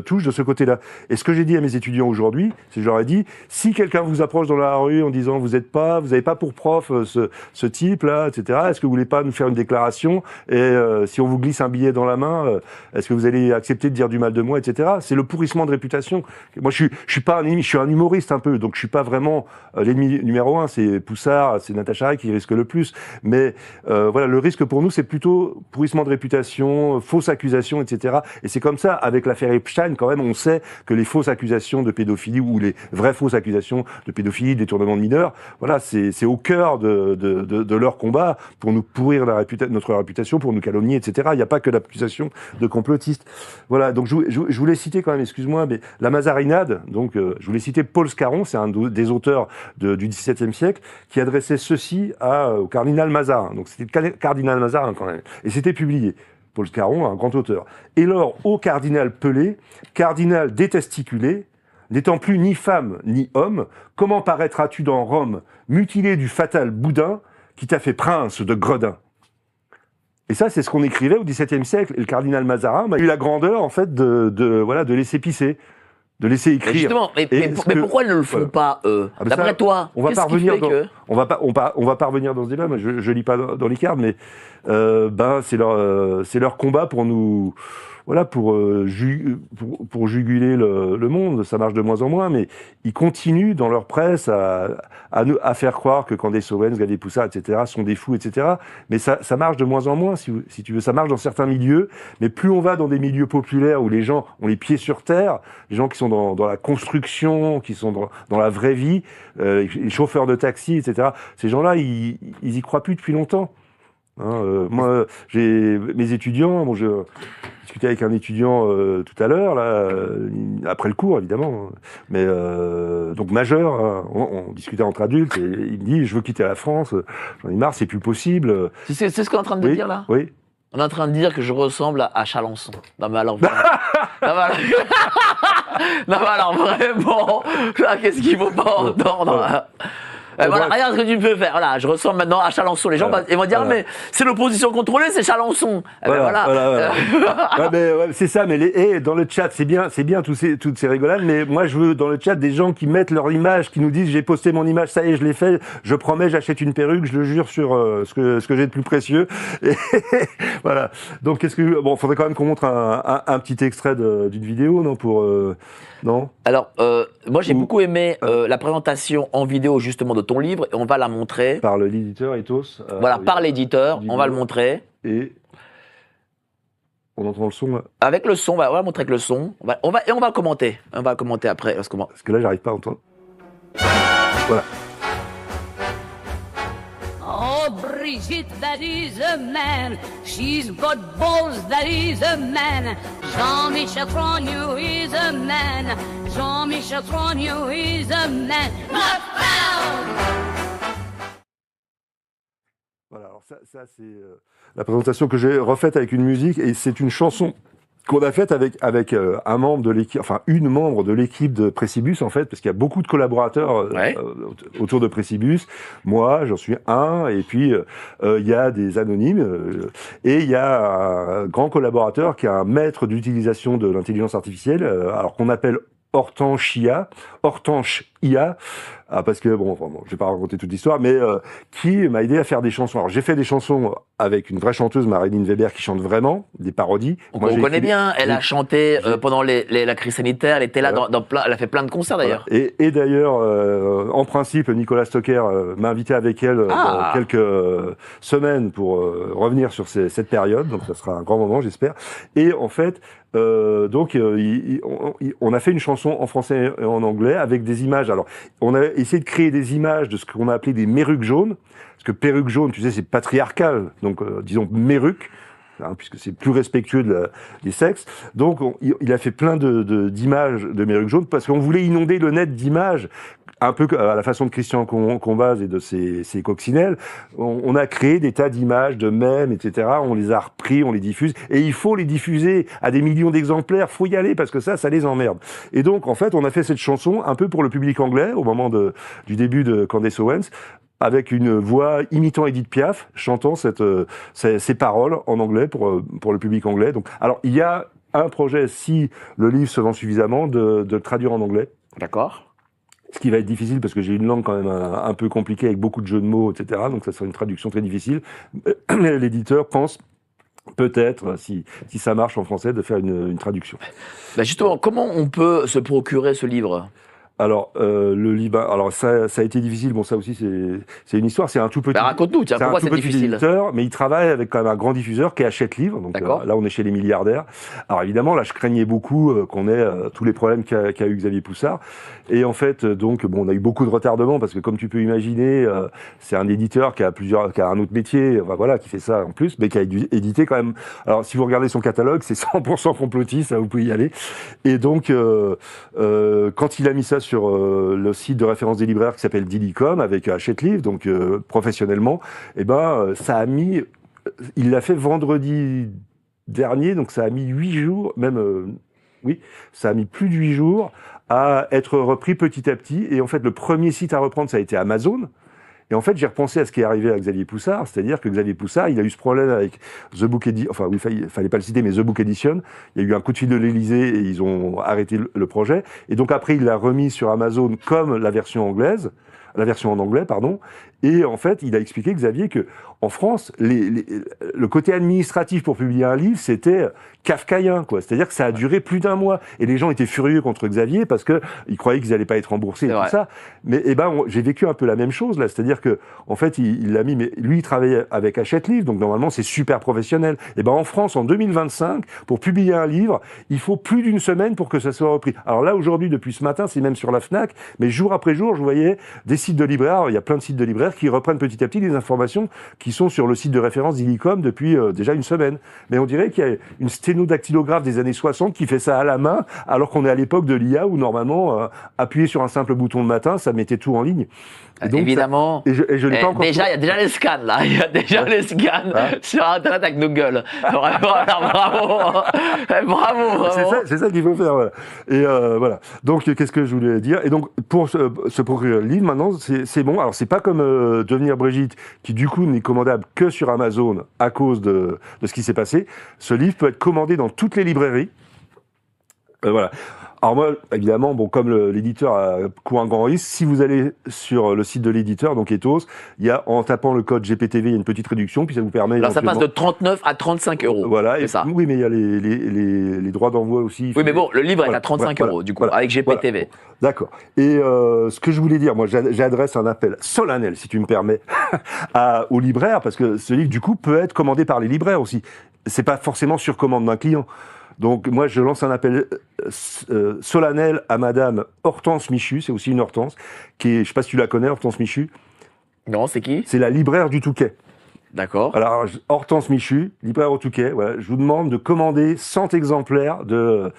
touche de ce côté-là. Et ce que j'ai dit à mes étudiants aujourd'hui, c'est que je leur ai dit, si quelqu'un vous approche dans la rue en disant vous avez pas pour prof ce type-là, etc., est-ce que vous voulez pas nous faire une déclaration, et si on vous glisse un billet dans la main, est-ce que vous allez accepter de dire du mal de moi, etc. C'est le pourrissement de réputation. Moi, je suis pas un ennemi, je suis un humoriste un peu, donc je suis pas vraiment l'ennemi numéro un, c'est Poussard, c'est Natacha Ray qui risque le plus. Mais voilà, le risque pour nous, c'est plutôt pourrissement de réputation, fausses accusations, etc. Et c'est comme ça, avec l'affaire Epstein, quand même, on sait que les fausses accusations de pédophilie, ou les vraies fausses accusations de pédophilie, détournement de mineurs, voilà, c'est au cœur de leur combat pour nous pourrir notre réputation, pour nous calomnier, etc. Il n'y a pas que l'accusation de complotistes. Voilà, donc je voulais citer quand même, excuse-moi, mais la Mazarinade, donc je voulais citer Paul Scarron, c'est un des auteurs du XVIIe siècle, qui adressait ceci au cardinal Mazarin. Donc c'était le cardinal Mazarin quand même. Et c'était publié. Paul Scarron, un grand auteur. Et lors, ô cardinal Pelé, cardinal détesticulé, n'étant plus ni femme ni homme, comment paraîtras-tu dans Rome, mutilé du fatal boudin qui t'a fait prince de Gredin? Et ça, c'est ce qu'on écrivait au XVIIe siècle. Et le cardinal Mazarin a eu la grandeur, en fait, de laisser pisser, de laisser écrire. Mais justement, mais pourquoi ils ne le font pas, d'après toi? On va pas revenir on va pas revenir dans ce débat. Moi, je lis pas dans les cartes, mais c'est leur combat pour nous, voilà, pour juguler le monde. Ça marche de moins en moins, mais ils continuent dans leur presse à faire croire que Candace Owens, Xavier Poussard, etc. sont des fous, etc. Mais ça marche de moins en moins, si tu veux. Ça marche dans certains milieux, mais plus on va dans des milieux populaires où les gens ont les pieds sur terre, les gens qui sont dans la construction, qui sont dans la vraie vie, les chauffeurs de taxi, etc. Ces gens-là, ils y croient plus depuis longtemps. Moi, j'ai mes étudiants. Bon, je discutais avec un étudiant tout à l'heure, là, après le cours, évidemment, mais donc majeur. Hein, on discutait entre adultes et il me dit, je veux quitter la France. J'en ai marre, c'est plus possible. C'est ce qu'on est en train de dire là. Oui. On est en train de dire que je ressemble à Chalençon. Non mais alors vraiment, là, qu'est-ce qu'il faut pas entendre? Voilà, regarde ce que tu peux faire. Voilà, je ressemble maintenant à Chalençon. Les gens ils vont dire, mais c'est l'opposition contrôlée, c'est Chalençon. Voilà. C'est ça. Mais dans le chat, c'est bien toutes ces rigolades. Mais moi, je veux dans le chat des gens qui mettent leur image, qui nous disent, j'ai posté mon image, ça y est, je l'ai fait. Je promets, j'achète une perruque, je le jure sur ce que j'ai de plus précieux. Et voilà. Donc, faudrait quand même qu'on montre un petit extrait d'une vidéo, non, non. Alors, moi j'ai beaucoup aimé la présentation en vidéo justement de ton livre, et on va la montrer. Par l'éditeur Ethos. Par l'éditeur, on va le montrer. Et on entend le son là. Avec le son, on va montrer avec le son. On va commenter. On va commenter après. Parce que là, j'arrive pas à entendre. Voilà. Oh Oh, Brigitte, that is a man. She's got balls, that is a man. Jean-Michel Trogneux is a man. Jean-Michel Trogneux is a man. Not found. Voilà, alors ça c'est la présentation que j'ai refaite avec une musique, et c'est une chanson qu'on a faite avec un membre de l'équipe, enfin une membre de l'équipe de Précibus, en fait, parce qu'il y a beaucoup de collaborateurs autour de Précibus. Moi, j'en suis un, et puis il y a des anonymes, et il y a un grand collaborateur qui est un maître d'utilisation de l'intelligence artificielle, alors qu'on appelle Hortense IA, parce que bon, je vais pas raconter toute l'histoire, mais qui m'a aidé à faire des chansons. Alors j'ai fait des chansons avec une vraie chanteuse, Marilyn Weber, qui chante vraiment des parodies. On connaît bien. Elle a chanté pendant la crise sanitaire. Elle était là dans plein. Elle a fait plein de concerts d'ailleurs. Voilà. Et d'ailleurs, en principe, Nicolas Stocker m'a invité avec elle dans quelques semaines pour revenir sur cette période. Donc ça sera un grand moment, j'espère. Et en fait, donc on a fait une chanson en français et en anglais avec des images. Alors on a essayé de créer des images de ce qu'on a appelé des méruques jaunes, parce que perruque jaune, tu sais, c'est patriarcal, donc disons méruque, hein, puisque c'est plus respectueux des sexes. Donc il a fait plein d'images de méruques jaunes, parce qu'on voulait inonder le net d'images, un peu à la façon de Christian Combaz et de ses coccinelles. On a créé des tas d'images, de mèmes, etc. On les a repris, on les diffuse. Et il faut les diffuser à des millions d'exemplaires. Faut y aller, parce que ça les emmerde. Et donc, en fait, on a fait cette chanson un peu pour le public anglais, au moment du début de Candace Owens, avec une voix imitant Edith Piaf, chantant ces paroles en anglais pour le public anglais. Donc, alors, il y a un projet, si le livre se vend suffisamment, de le traduire en anglais. D'accord. Ce qui va être difficile, parce que j'ai une langue quand même un peu compliquée, avec beaucoup de jeux de mots, etc. Donc ça sera une traduction très difficile. L'éditeur pense peut-être, si ça marche en français, de faire une traduction. Bah justement, comment on peut se procurer ce livre ? Alors, le Liban, alors ça a été difficile. Bon, ça aussi, c'est une histoire. C'est un tout petit. Bah raconte-nous, tiens, pourquoi c'est difficile ? Éditeur, mais il travaille avec quand même un grand diffuseur qui achète livres. Donc là, on est chez les milliardaires. Alors évidemment, là, je craignais beaucoup qu'on ait tous les problèmes qu'a eu Xavier Poussard. Et en fait, donc, bon, on a eu beaucoup de retardement, parce que comme tu peux imaginer, c'est un éditeur qui a un autre métier, enfin, voilà, qui fait ça en plus, mais qui a édité quand même. Alors, si vous regardez son catalogue, c'est 100% complotiste, ça, vous pouvez y aller. Et donc, quand il a mis ça sur le site de référence des libraires qui s'appelle Dilicom, avec Hachette Livre, donc professionnellement, et ça a mis, il l'a fait vendredi dernier, donc ça a mis 8 jours, même, ça a mis plus de 8 jours à être repris petit à petit. Et en fait, le premier site à reprendre, ça a été Amazon. Et en fait, j'ai repensé à ce qui est arrivé à Xavier Poussard, c'est-à-dire que Xavier Poussard, il a eu ce problème avec The Book Edition, enfin, oui, fallait pas le citer, mais The Book Edition. Il y a eu un coup de fil de l'Élysée et ils ont arrêté le projet. Et donc après, il l'a remis sur Amazon comme la version en anglais, pardon. Et en fait, il a expliqué, Xavier, que en France, le côté administratif pour publier un livre, c'était kafkaïen, quoi. C'est-à-dire que ça a duré plus d'un mois. Et les gens étaient furieux contre Xavier parce que ils croyaient qu'ils allaient pas être remboursés et tout ça. Mais, j'ai vécu un peu la même chose, là. C'est-à-dire que, en fait, il l'a mis, mais lui, il travaillait avec Hachette Livre, donc normalement, c'est super professionnel. Et en France, en 2025, pour publier un livre, il faut plus d'une semaine pour que ça soit repris. Alors là, aujourd'hui, depuis ce matin, c'est même sur la Fnac, mais jour après jour, je voyais des sites de libraires. Alors, il y a plein de sites de libraires qui reprennent petit à petit des informations qui sont sur le site de référence d'Illicom depuis déjà une semaine. Mais on dirait qu'il y a une sténodactylographe des années 60 qui fait ça à la main, alors qu'on est à l'époque de l'IA où normalement, appuyer sur un simple bouton le matin, ça mettait tout en ligne. Et donc, évidemment. Et je n'ai pas encore. Déjà, il y a déjà les scans, là. Il y a déjà les scans sur Internet avec Google. Bravo. C'est ça qu'il faut faire. Voilà. Et voilà. Donc, qu'est-ce que je voulais dire ? Et donc, pour se procurer le livre, maintenant, c'est bon. Alors, c'est pas comme Devenir Brigitte, qui du coup n'est commandable que sur Amazon à cause de ce qui s'est passé. Ce livre peut être commandé dans toutes les librairies. Voilà. Alors moi, évidemment, comme l'éditeur court un grand risque, si vous allez sur le site de l'éditeur, donc Ethos, il y a, en tapant le code GPTV, il y a une petite réduction, puis ça vous permet... Alors ça passe de 39 à 35 euros. Voilà. C'est ça. Oui, mais il y a les droits d'envoi aussi. Oui, mais bon, le livre est à 35 euros, du coup, avec GPTV. Voilà. D'accord. Et ce que je voulais dire, moi, j'adresse un appel solennel, si tu me permets, aux libraires, parce que ce livre, du coup, peut être commandé par les libraires aussi. C'est pas forcément sur commande d'un client. Donc moi, je lance un appel solennel à Madame Hortense Michu, c'est aussi une Hortense, qui est, je sais pas si tu la connais, Hortense Michu. Non, c'est qui? C'est la libraire du Touquet. D'accord. Alors, Hortense Michu, libraire au Touquet, voilà, je vous demande de commander 100 exemplaires de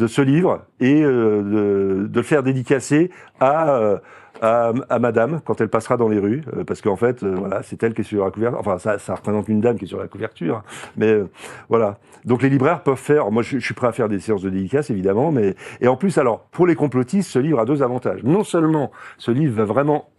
ce livre et de le faire dédicacer à madame quand elle passera dans les rues, parce qu'en fait, voilà, c'est elle qui est sur la couverture. Enfin, ça représente une dame qui est sur la couverture, hein. Mais voilà. Donc les libraires peuvent faire. Moi, je suis prêt à faire des séances de dédicace, évidemment, mais et en plus, alors pour les complotistes, ce livre a 2 avantages. Non seulement ce livre va vraiment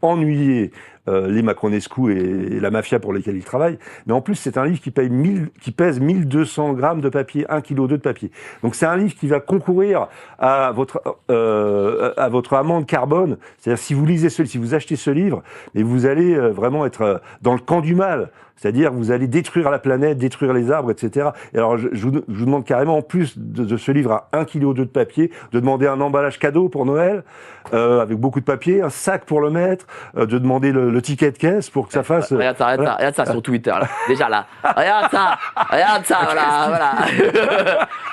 ennuyer les Macronescu et la mafia pour lesquels ils travaillent, mais en plus c'est un livre qui pèse 1200 grammes de papier, 1,2 kg de papier. Donc c'est un livre qui va concourir à votre amende carbone. C'est-à-dire si vous lisez si vous achetez ce livre, mais vous allez vraiment être dans le camp du mal. C'est-à-dire vous allez détruire la planète, détruire les arbres, etc. Et alors je vous demande carrément, en plus de ce livre à 1,2 kg de papier, de demander un emballage cadeau pour Noël, avec beaucoup de papier, un sac pour le mettre, de demander le ticket de caisse pour que ça fasse... Regarde ça sur Twitter, là. Déjà là. Regarde ça, voilà.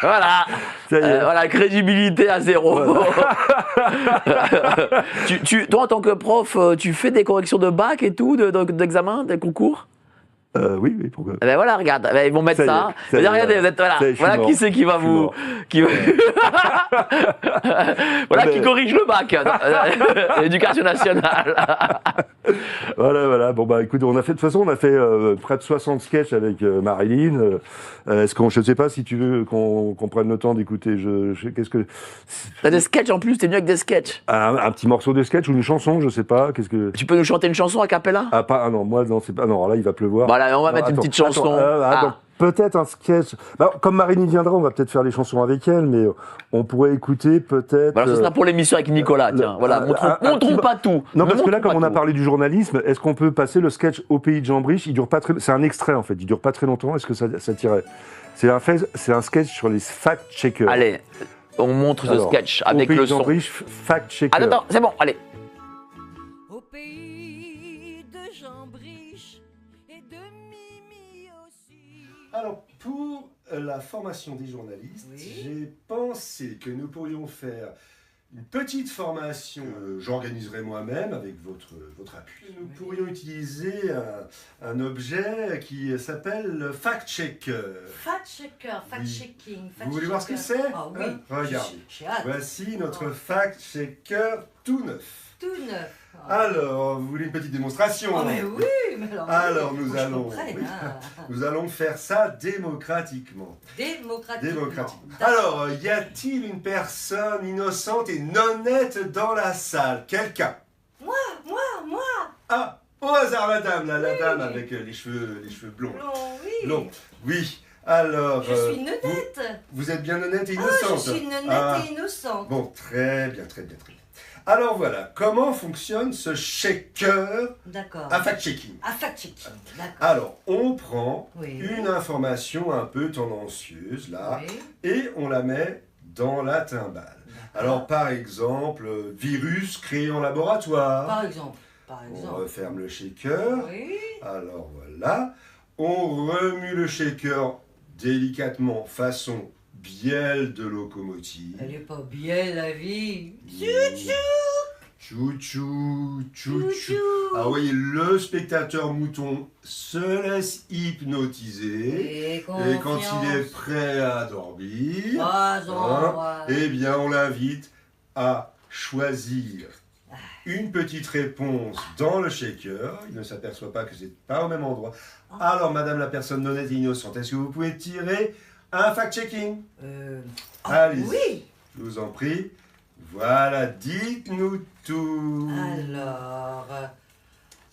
Voilà. Voilà, crédibilité à 0. Voilà. Toi, en tant que prof, tu fais des corrections de bac et tout, d'examen, des concours? Oui, pourquoi? Ben voilà, regarde, ils vont mettre ça. Regardez, vous êtes, voilà qui c'est qui va vous... voilà qui corrige le bac. L'éducation nationale. Voilà. Bon, bah, écoute, de toute façon, on a fait près de 60 sketchs avec Marilyn. Je ne sais pas si tu veux qu'on prenne le temps d'écouter. Qu'est-ce que... T'as des sketchs en plus, t'es mieux avec des sketchs. Un petit morceau de sketch ou une chanson, je sais pas. Tu peux nous chanter une chanson a cappella? Non, moi, non, c'est pas. Non, là, il va pleuvoir. Voilà, on va mettre une petite chanson. Donc, peut-être un sketch. Comme Marilyn viendra, on va peut-être faire les chansons avec elle, mais on pourrait écouter peut-être. Voilà, ce sera pour l'émission avec Nicolas. Tiens, voilà, montrons pas tout. Non, parce que là, comme on a parlé du journalisme, est-ce qu'on peut passer le sketch Au pays de Jean-Briche? Il dure pas très. C'est un extrait en fait. Il dure pas très longtemps. Est-ce que ça tirait? C'est un sketch sur les fact-checkers. Allez, on montre ce sketch avec le son. Au pays de Jean-Briche, fact-checker. Attends, c'est bon, allez. Au pays de Jean-Briche et de Mimi aussi. Alors, pour la formation des journalistes, j'ai pensé que nous pourrions faire une petite formation que j'organiserai moi-même avec votre appui. Nous pourrions utiliser un objet qui s'appelle le fact-checker. Fact-checker, fact-checking. Vous voulez voir ce que c'est? Ah oui. Regardez. J'ai hâte. Voici notre fact-checker tout neuf. Tout neuf. Alors, vous voulez une petite démonstration? Oh mais oui, mais alors oui, nous allons faire ça démocratiquement. Démocratiquement. Alors, y a-t-il une personne innocente et non nette dans la salle? Quelqu'un? Moi. Ah, au hasard la dame, la dame avec les cheveux blonds. Blond, oui. Oui. Alors. Je suis nonnette. Vous êtes bien nonnette et Oh, innocente? je suis nonnette et innocente. Bon, très bien. Alors voilà, comment fonctionne ce shaker à fact-checking? À fact-checking, d'accord. Alors, on prend une information un peu tendancieuse, là, et on la met dans la timbale. Alors, par exemple, virus créé en laboratoire. Par exemple. On referme le shaker. Alors, voilà. On remue le shaker délicatement, façon bielle de locomotive. Elle est pas bielle, la vie. Chouchou. Ah oui, le spectateur mouton se laisse hypnotiser. Et quand il est prêt à dormir, eh bien on l'invite à choisir une petite réponse dans le shaker. Il ne s'aperçoit pas que c'est pas au même endroit. Alors, madame la personne non nette et innocente, est-ce que vous pouvez tirer un fact-checking? Allez-y, oui. Je vous en prie. Voilà, dites-nous tout. Alors,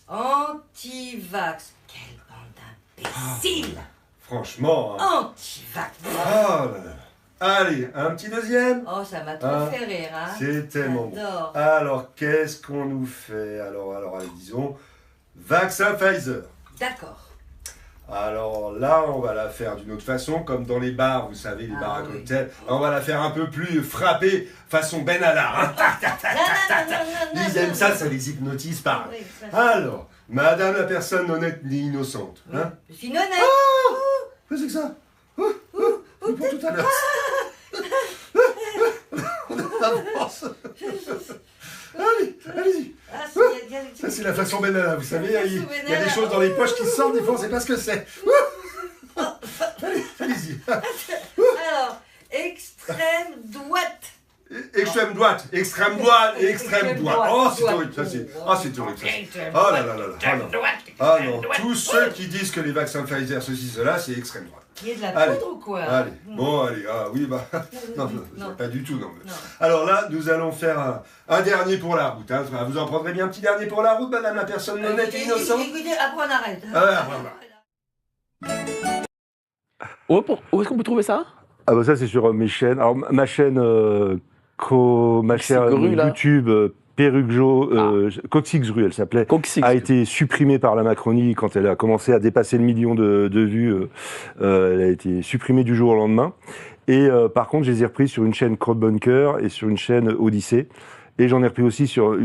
anti-vax. Quelle bande d'imbéciles. Franchement. Anti-vax. Oh là là. Allez, un petit deuxième. Oh, ça m'a trop fait rire, hein. C'est tellement bon. J'adore. Alors, qu'est-ce qu'on nous fait? Alors, allez, disons, vaccin Pfizer. D'accord. Alors là, on va la faire d'une autre façon, comme dans les bars, vous savez, les bars à cocktails. On va la faire un peu plus frappée, façon Ben Alla. Ils aiment ça, ça les hypnotise pas. Alors, madame la personne non nette ni innocente. Hein? Je suis nonnette. Qu'est-ce que c'est que ça? Pour tout à l'heure. Avance. Allez-y. Ça, c'est la façon Benalla, vous savez, il y a des choses dans les poches qui sortent, des fois, on ne sait pas ce que c'est. Allez-y. Alors, extrême droite. Extrême droite, extrême droite, extrême droite. Oh, c'est horrible, ça c'est. Oh, c'est horrible, ça. Oh là là là là. Ah non, tous ceux qui disent que les vaccins Pfizer, ceci, cela, c'est extrême droite. Qui est de la poudre ou quoi? Allez, bon, allez, oui, bah. Non, pas du tout, non. Alors là, nous allons faire un dernier pour la route. Hein. Vous en prendrez bien un petit dernier pour la route, madame la personne honnête et innocente? Écoutez, après on arrête. Où est-ce qu'on peut trouver ça? Ah bah ça c'est sur mes chaînes. Alors ma chaîne YouTube Coxix-Gru, elle s'appelait, a été supprimée par la Macronie quand elle a commencé à dépasser le million de vues. Elle a été supprimée du jour au lendemain. Et par contre, je les ai repris sur une chaîne Crowdbunker et sur une chaîne Odyssée. Et j'en ai repris aussi sur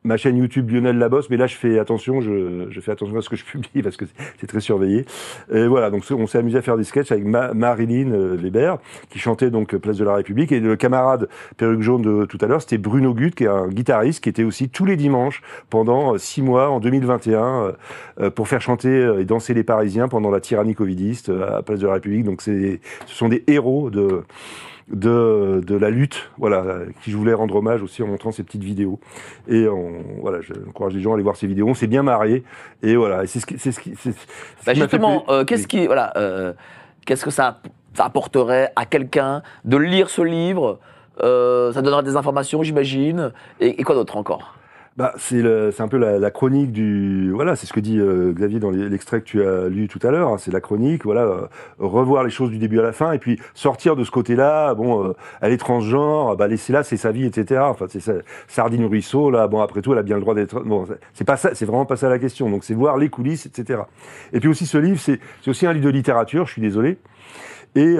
ma chaîne YouTube Lionel Labosse, mais là je fais attention, je fais attention à ce que je publie parce que c'est très surveillé. Et voilà, donc on s'est amusé à faire des sketchs avec Marilyn Weber qui chantait donc Place de la République, et le camarade perruque jaune de tout à l'heure, c'était Bruno Gutt, qui est un guitariste qui était aussi tous les dimanches pendant 6 mois en 2021 pour faire chanter et danser les Parisiens pendant la tyrannie covidiste à Place de la République. Donc ce sont des héros de la lutte, voilà, qui je voulais rendre hommage aussi en montrant ces petites vidéos. Et voilà, j'encourage les gens à aller voir ces vidéos. On s'est bien marré. Et voilà, c'est justement, qu'est-ce que ça apporterait à quelqu'un de lire ce livre? Ça donnerait des informations, j'imagine. Et quoi d'autre encore? Bah, c'est un peu la chronique du... Voilà, c'est ce que dit Xavier dans l'extrait que tu as lu tout à l'heure. Hein, c'est la chronique, voilà, revoir les choses du début à la fin, et puis sortir de ce côté-là. Bon, elle est transgenre, bah laissez-la, c'est sa vie, etc. Enfin, c'est ça, Sardine Ruisseau, là, bon, après tout, elle a bien le droit d'être... Bon, c'est pas ça, c'est vraiment pas ça la question. Donc, c'est voir les coulisses, etc. Et puis aussi, ce livre, c'est aussi un livre de littérature, je suis désolé. Et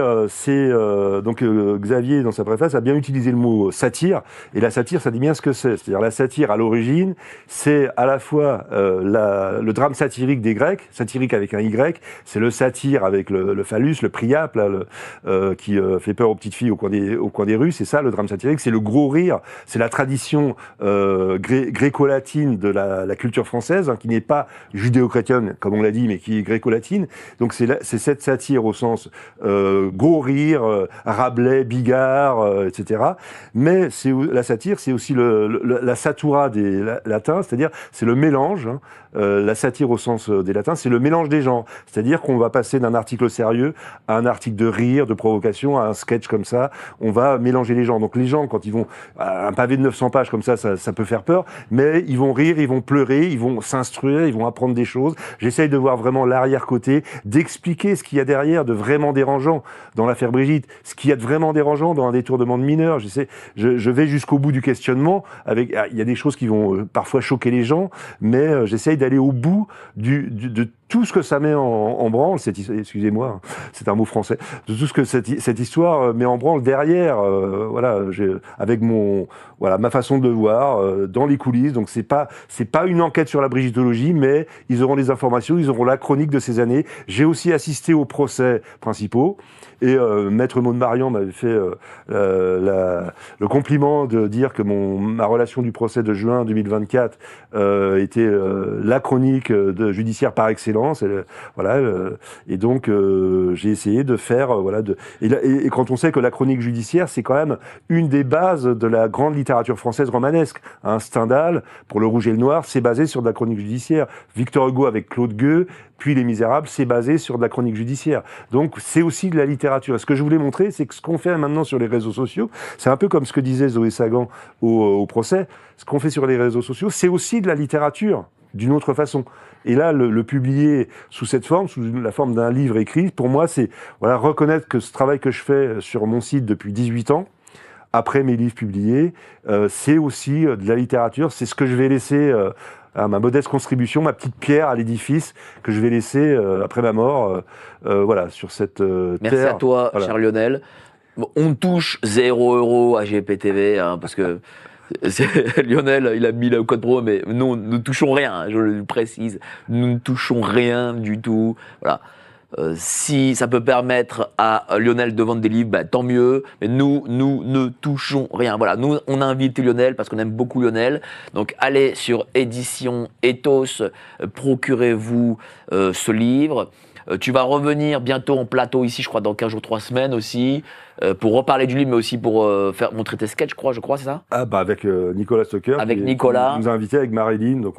donc Xavier, dans sa préface, a bien utilisé le mot satire. Et la satire, ça dit bien ce que c'est. C'est-à-dire la satire, à l'origine, c'est à la fois le drame satirique des Grecs, satirique avec un Y, c'est le satire avec le phallus, le priape, là, qui fait peur aux petites filles au coin des rues. C'est ça, le drame satirique. C'est le gros rire. C'est la tradition gréco-latine de la culture française, hein, qui n'est pas judéo-chrétienne, comme on l'a dit, mais qui est gréco-latine. Donc c'est cette satire au sens... gros rire, Rabelais, Bigard, etc. Mais la satire, c'est aussi la satura des latins, c'est-à-dire c'est le mélange. Hein, la satire au sens des latins, c'est le mélange des genres. C'est-à-dire qu'on va passer d'un article sérieux à un article de rire, de provocation, à un sketch comme ça. On va mélanger les genres. Donc les gens, quand ils vont un pavé de 900 pages comme ça peut faire peur, mais ils vont rire, ils vont pleurer, ils vont s'instruire, ils vont apprendre des choses. J'essaye de voir vraiment l'arrière-côté, d'expliquer ce qu'il y a derrière de vraiment dérangeant dans l'affaire Brigitte, ce qu'il y a de vraiment dérangeant dans un détournement de mineurs. Je vais jusqu'au bout du questionnement. Il y a des choses qui vont parfois choquer les gens, mais j'essaye d'aller au bout de tout ce que ça met en branle, excusez-moi, c'est un mot français, de tout ce que cette histoire met en branle derrière, voilà, avec ma façon de le voir, dans les coulisses. Donc c'est pas une enquête sur la brigittologie, mais ils auront des informations, ils auront la chronique de ces années. J'ai aussi assisté aux procès principaux, et Maître Maud Marian m'avait fait le compliment de dire que ma relation du procès de juin 2024 était la chronique judiciaire par excellence. Et donc j'ai essayé de faire et quand on sait que la chronique judiciaire, c'est quand même une des bases de la grande littérature française romanesque. Hein, Stendhal, pour Le Rouge et le Noir, c'est basé sur de la chronique judiciaire. Victor Hugo avec Claude Gueux, puis Les Misérables, c'est basé sur de la chronique judiciaire. Donc c'est aussi de la littérature. Et ce que je voulais montrer, c'est que ce qu'on fait maintenant sur les réseaux sociaux, c'est un peu comme ce que disait Zoé Sagan au procès. Ce qu'on fait sur les réseaux sociaux, c'est aussi de la littérature, d'une autre façon. Et là, le publier sous cette forme, sous la forme d'un livre écrit, pour moi, c'est reconnaître que ce travail que je fais sur mon site depuis 18 ans, après mes livres publiés, c'est aussi de la littérature. C'est ce que je vais laisser... ma modeste contribution, ma petite pierre à l'édifice que je vais laisser après ma mort, sur cette terre. Merci à toi, cher Lionel. Bon, on touche 0 € à GPTV, hein, parce que Lionel, il a mis le code pro, mais nous ne touchons rien, je le précise. Nous ne touchons rien du tout. Voilà. Si ça peut permettre à Lionel de vendre des livres, ben, tant mieux. Mais nous ne touchons rien. Voilà, nous, on a invité Lionel parce qu'on aime beaucoup Lionel. Donc, allez sur Édition Ethos, procurez-vous ce livre. Tu vas revenir bientôt en plateau ici, je crois, dans 15 jours, 3 semaines aussi, pour reparler du livre, mais aussi pour montrer tes sketchs, je crois, c'est ça? Ah bah avec Nicolas Stocker. Avec Nicolas. Qui nous a invités avec Marilyn. Donc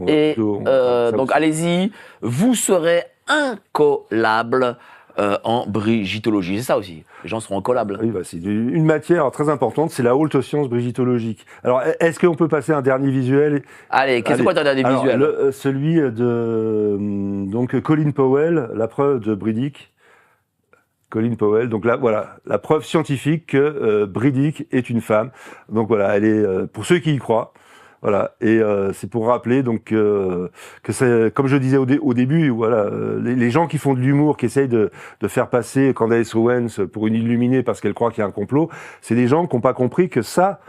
donc allez-y, vous serez incollable en brigitologie, c'est ça aussi. Les gens seront incollables. Oui, bah, c'est une matière très importante, c'est la haute science brigitologique. Alors, est-ce qu'on peut passer un dernier visuel? Allez, c'est quoi ton dernier visuel? Celui de donc Colin Powell, la preuve de Bredig. Colin Powell, donc là, voilà, la preuve scientifique que Bredig est une femme. Donc voilà, elle est pour ceux qui y croient. Voilà, et c'est pour rappeler donc que c'est, comme je disais au début, voilà, les gens qui font de l'humour, qui essayent de faire passer Candace Owens pour une illuminée parce qu'elle croit qu'il y a un complot, c'est des gens qui n'ont pas compris que ça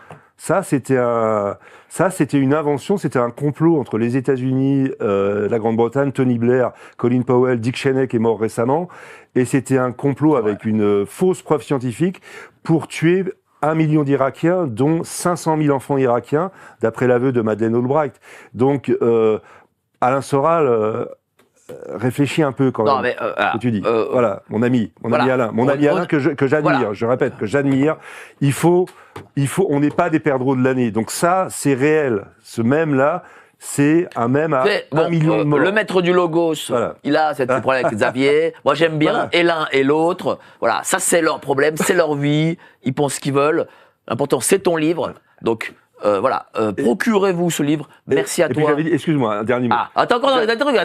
c'était une invention, c'était un complot entre les États-Unis, la Grande-Bretagne, Tony Blair, Colin Powell, Dick Cheney qui est mort récemment, et c'était un complot avec une fausse preuve scientifique pour tuer 1 million d'Irakiens, dont 500 000 enfants irakiens, d'après l'aveu de Madeleine Albright. Donc, Alain Soral réfléchit un peu quand même. Mais, que tu dis. Voilà, mon ami Alain, Alain que j'admire. Voilà. Je répète que j'admire. On n'est pas des perdreaux de l'année. Donc ça, c'est réel. Ce mème-là, c'est un mème à 1 million de morts. Le maître du Logos, voilà. Il a ce problème avec Xavier. Moi, j'aime bien et l'un et l'autre. Voilà, ça, c'est leur problème, c'est leur vie. Ils pensent ce qu'ils veulent. L'important, c'est ton livre. Donc, voilà, procurez-vous ce livre. Merci à toi. Excuse-moi, un dernier mot. Attends, encore un truc.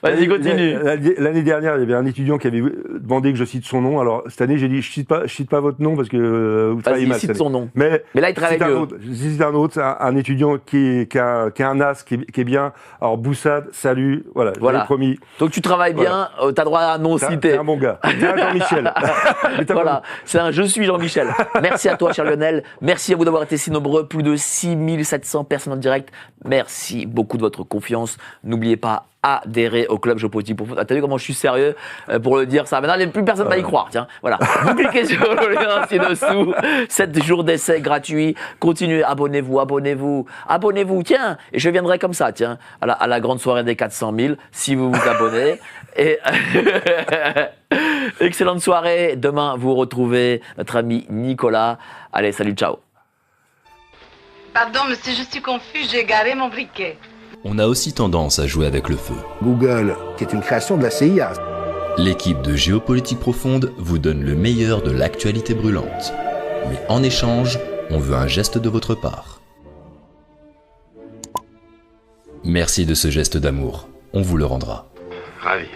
Vas-y, continue. L'année dernière, il y avait un étudiant qui avait demandé que je cite son nom. Alors, cette année, j'ai dit, je cite pas votre nom parce que vous travaillez mal. Cite son nom. Mais là, il travaille mieux. C'est un autre, un étudiant qui a un as, qui est bien. Alors, Boussad, salut. Voilà, j'avais promis. Donc, tu travailles bien, t'as droit à non citer. T'es un bon gars. T'es un Jean-Michel. Voilà, c'est un je suis Jean-Michel. Merci à toi, cher Lionel. Merci à vous d'avoir été si nombreux, plus de 6700 personnes en direct. Merci beaucoup de votre confiance. N'oubliez pas, adhérer au club Géopolitique Profonde. T'as vu comment je suis sérieux pour le dire ça? Maintenant, plus personne va y croire. Tiens, voilà. Vous cliquez sur le lien ci-dessous. 7 jours d'essai gratuits. Continuez, abonnez-vous. Tiens, et je viendrai comme ça, tiens, à la grande soirée des 400 000, si vous vous abonnez. Et excellente soirée. Demain, vous retrouvez notre ami Nicolas. Allez, salut, ciao. Pardon, monsieur, je suis confus, j'ai garé mon briquet. On a aussi tendance à jouer avec le feu. Google, qui est une création de la CIA. L'équipe de Géopolitique Profonde vous donne le meilleur de l'actualité brûlante. Mais en échange, on veut un geste de votre part. Merci de ce geste d'amour. On vous le rendra. Ravi.